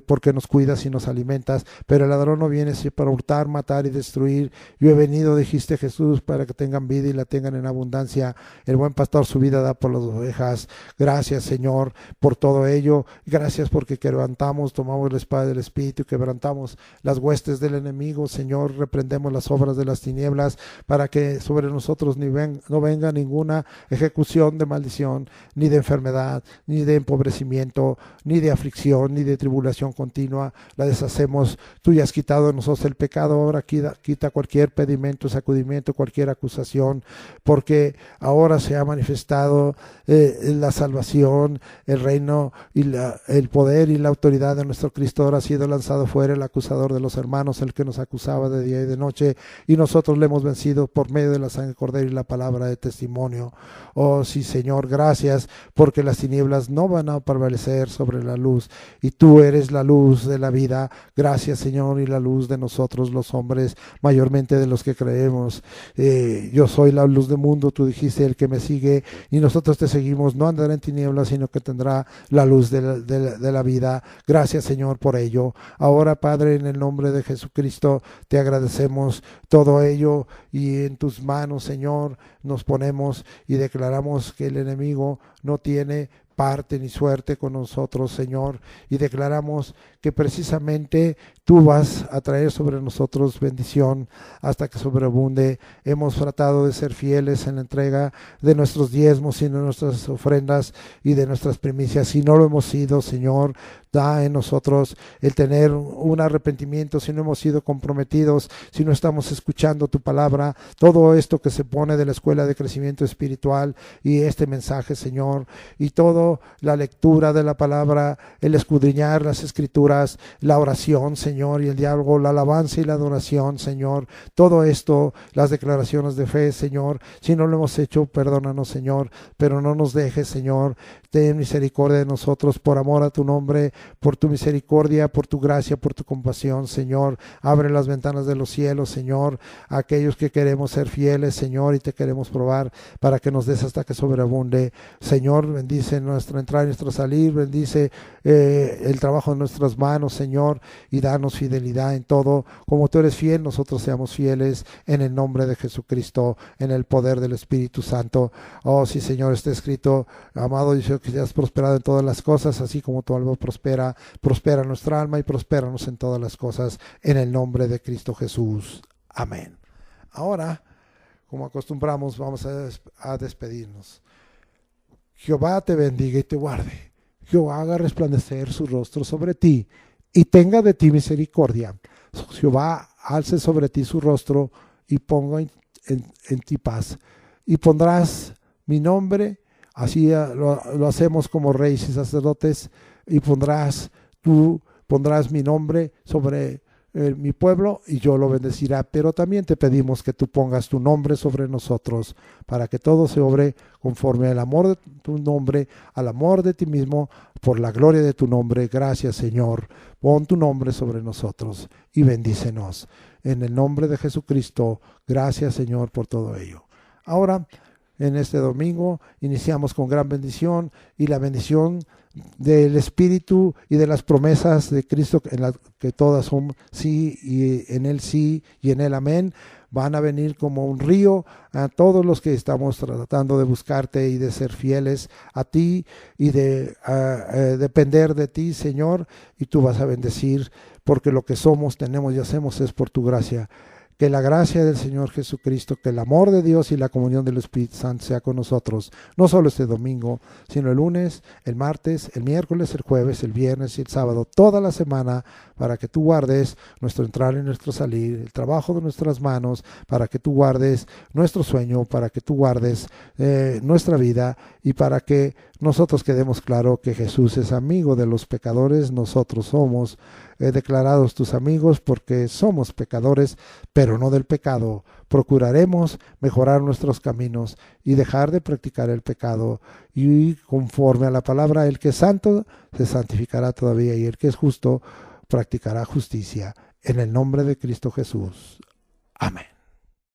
Speaker 1: porque nos cuidas y nos alimentas, pero el ladrón no viene sino para hurtar, matar y destruir. Yo he venido, dijiste Jesús, para que tengan vida y la tengan en abundancia. El buen pastor su vida da por las ovejas. Gracias, Señor, por todo ello. Gracias porque quebrantamos, tomamos la espada del Espíritu y quebrantamos las huestes del enemigo. Señor, reprendemos las obras de las tinieblas para que sobre nosotros no venga ninguna ejecución de maldición, ni de enfermedad, ni de empobrecimiento, ni de aflicción, ni de tribulación continua. La deshacemos. Tú ya has quitado de nosotros el pecado, ahora quita cualquier pedimento, sacudimiento, cualquier acusación, porque ahora se ha manifestado la salvación, el reino y el poder y la autoridad de nuestro Cristo. Ahora ha sido lanzado fuera el acusador de los hermanos, el que nos acusaba de día y de noche, y nosotros le hemos vencido por medio de la sangre del Cordero y la palabra de testimonio. Oh sí, Señor, gracias, porque las tinieblas no van a prevalecer sobre la luz, y tú eres la luz de la vida. Gracias, Señor, y la luz de nosotros los hombres, mayormente de los que creemos. Yo soy la luz del mundo, tú dijiste: el que me sigue y nosotros te seguimos no andará en tinieblas, sino que tendrá la luz de la vida. Gracias, Señor, por ello. Ahora, Padre, en el nombre de Jesucristo te agradecemos todo ello, y en tus manos, Señor, nos ponemos y declaramos que el enemigo no tiene parte ni suerte con nosotros, Señor, y declaramos que precisamente tú vas a traer sobre nosotros bendición hasta que sobreabunde. Hemos tratado de ser fieles en la entrega de nuestros diezmos y de nuestras ofrendas y de nuestras primicias. Si no lo hemos sido, Señor, da en nosotros el tener un arrepentimiento. Si no hemos sido comprometidos, si no estamos escuchando tu palabra, todo esto que se pone de la escuela de crecimiento espiritual y este mensaje, Señor, y todo la lectura de la palabra, el escudriñar las escrituras, la oración, Señor, y el diálogo, la alabanza y la adoración, Señor, todo esto, las declaraciones de fe, Señor, si no lo hemos hecho, perdónanos, Señor, pero no nos dejes, Señor, ten misericordia de nosotros por amor a tu nombre. por tu misericordia, por tu gracia, por tu compasión, Señor. Abre las ventanas de los cielos, Señor, a aquellos que queremos ser fieles, Señor, y te queremos probar para que nos des hasta que sobreabunde. Señor, bendice nuestra entrada y nuestra salir, bendice el trabajo de nuestras manos, Señor, y danos fidelidad en todo. Como tú eres fiel, nosotros seamos fieles en el nombre de Jesucristo, en el poder del Espíritu Santo. Oh, sí, Señor, está escrito, amado, dice que seas prosperado en todas las cosas, así como tu alma prospera. Prospera nuestra alma y prospéranos en todas las cosas, en el nombre de Cristo Jesús. Amén. Ahora, como acostumbramos, vamos a despedirnos. Jehová te bendiga y te guarde. Jehová haga resplandecer su rostro sobre ti y tenga de ti misericordia. Jehová alce sobre ti su rostro y ponga en ti paz. Y pondrás mi nombre, así lo hacemos como reyes y sacerdotes, y pondrás mi nombre sobre mi pueblo y yo lo bendecirá. Pero también te pedimos que tú pongas tu nombre sobre nosotros para que todo se obre conforme al amor de tu nombre, al amor de ti mismo, por la gloria de tu nombre. Gracias, Señor. Pon tu nombre sobre nosotros y bendícenos. En el nombre de Jesucristo, gracias, Señor, por todo ello. Ahora, en este domingo, iniciamos con gran bendición y la bendición del Espíritu y de las promesas de Cristo, en las que todas son sí y en Él sí y en Él amén, van a venir como un río a todos los que estamos tratando de buscarte y de ser fieles a ti y de depender de ti, Señor, y tú vas a bendecir, porque lo que somos, tenemos y hacemos es por tu gracia. Que la gracia del Señor Jesucristo, que el amor de Dios y la comunión del Espíritu Santo sea con nosotros, no solo este domingo, sino el lunes, el martes, el miércoles, el jueves, el viernes y el sábado, toda la semana, para que tú guardes nuestro entrar y nuestro salir, el trabajo de nuestras manos, para que tú guardes nuestro sueño, para que tú guardes nuestra vida y para que nosotros quedemos claro que Jesús es amigo de los pecadores. Nosotros somos declarados tus amigos porque somos pecadores, pero no del pecado. Procuraremos mejorar nuestros caminos y dejar de practicar el pecado, y conforme a la palabra, el que es santo se santificará todavía, y el que es justo practicará justicia. En el nombre de Cristo Jesús. Amén.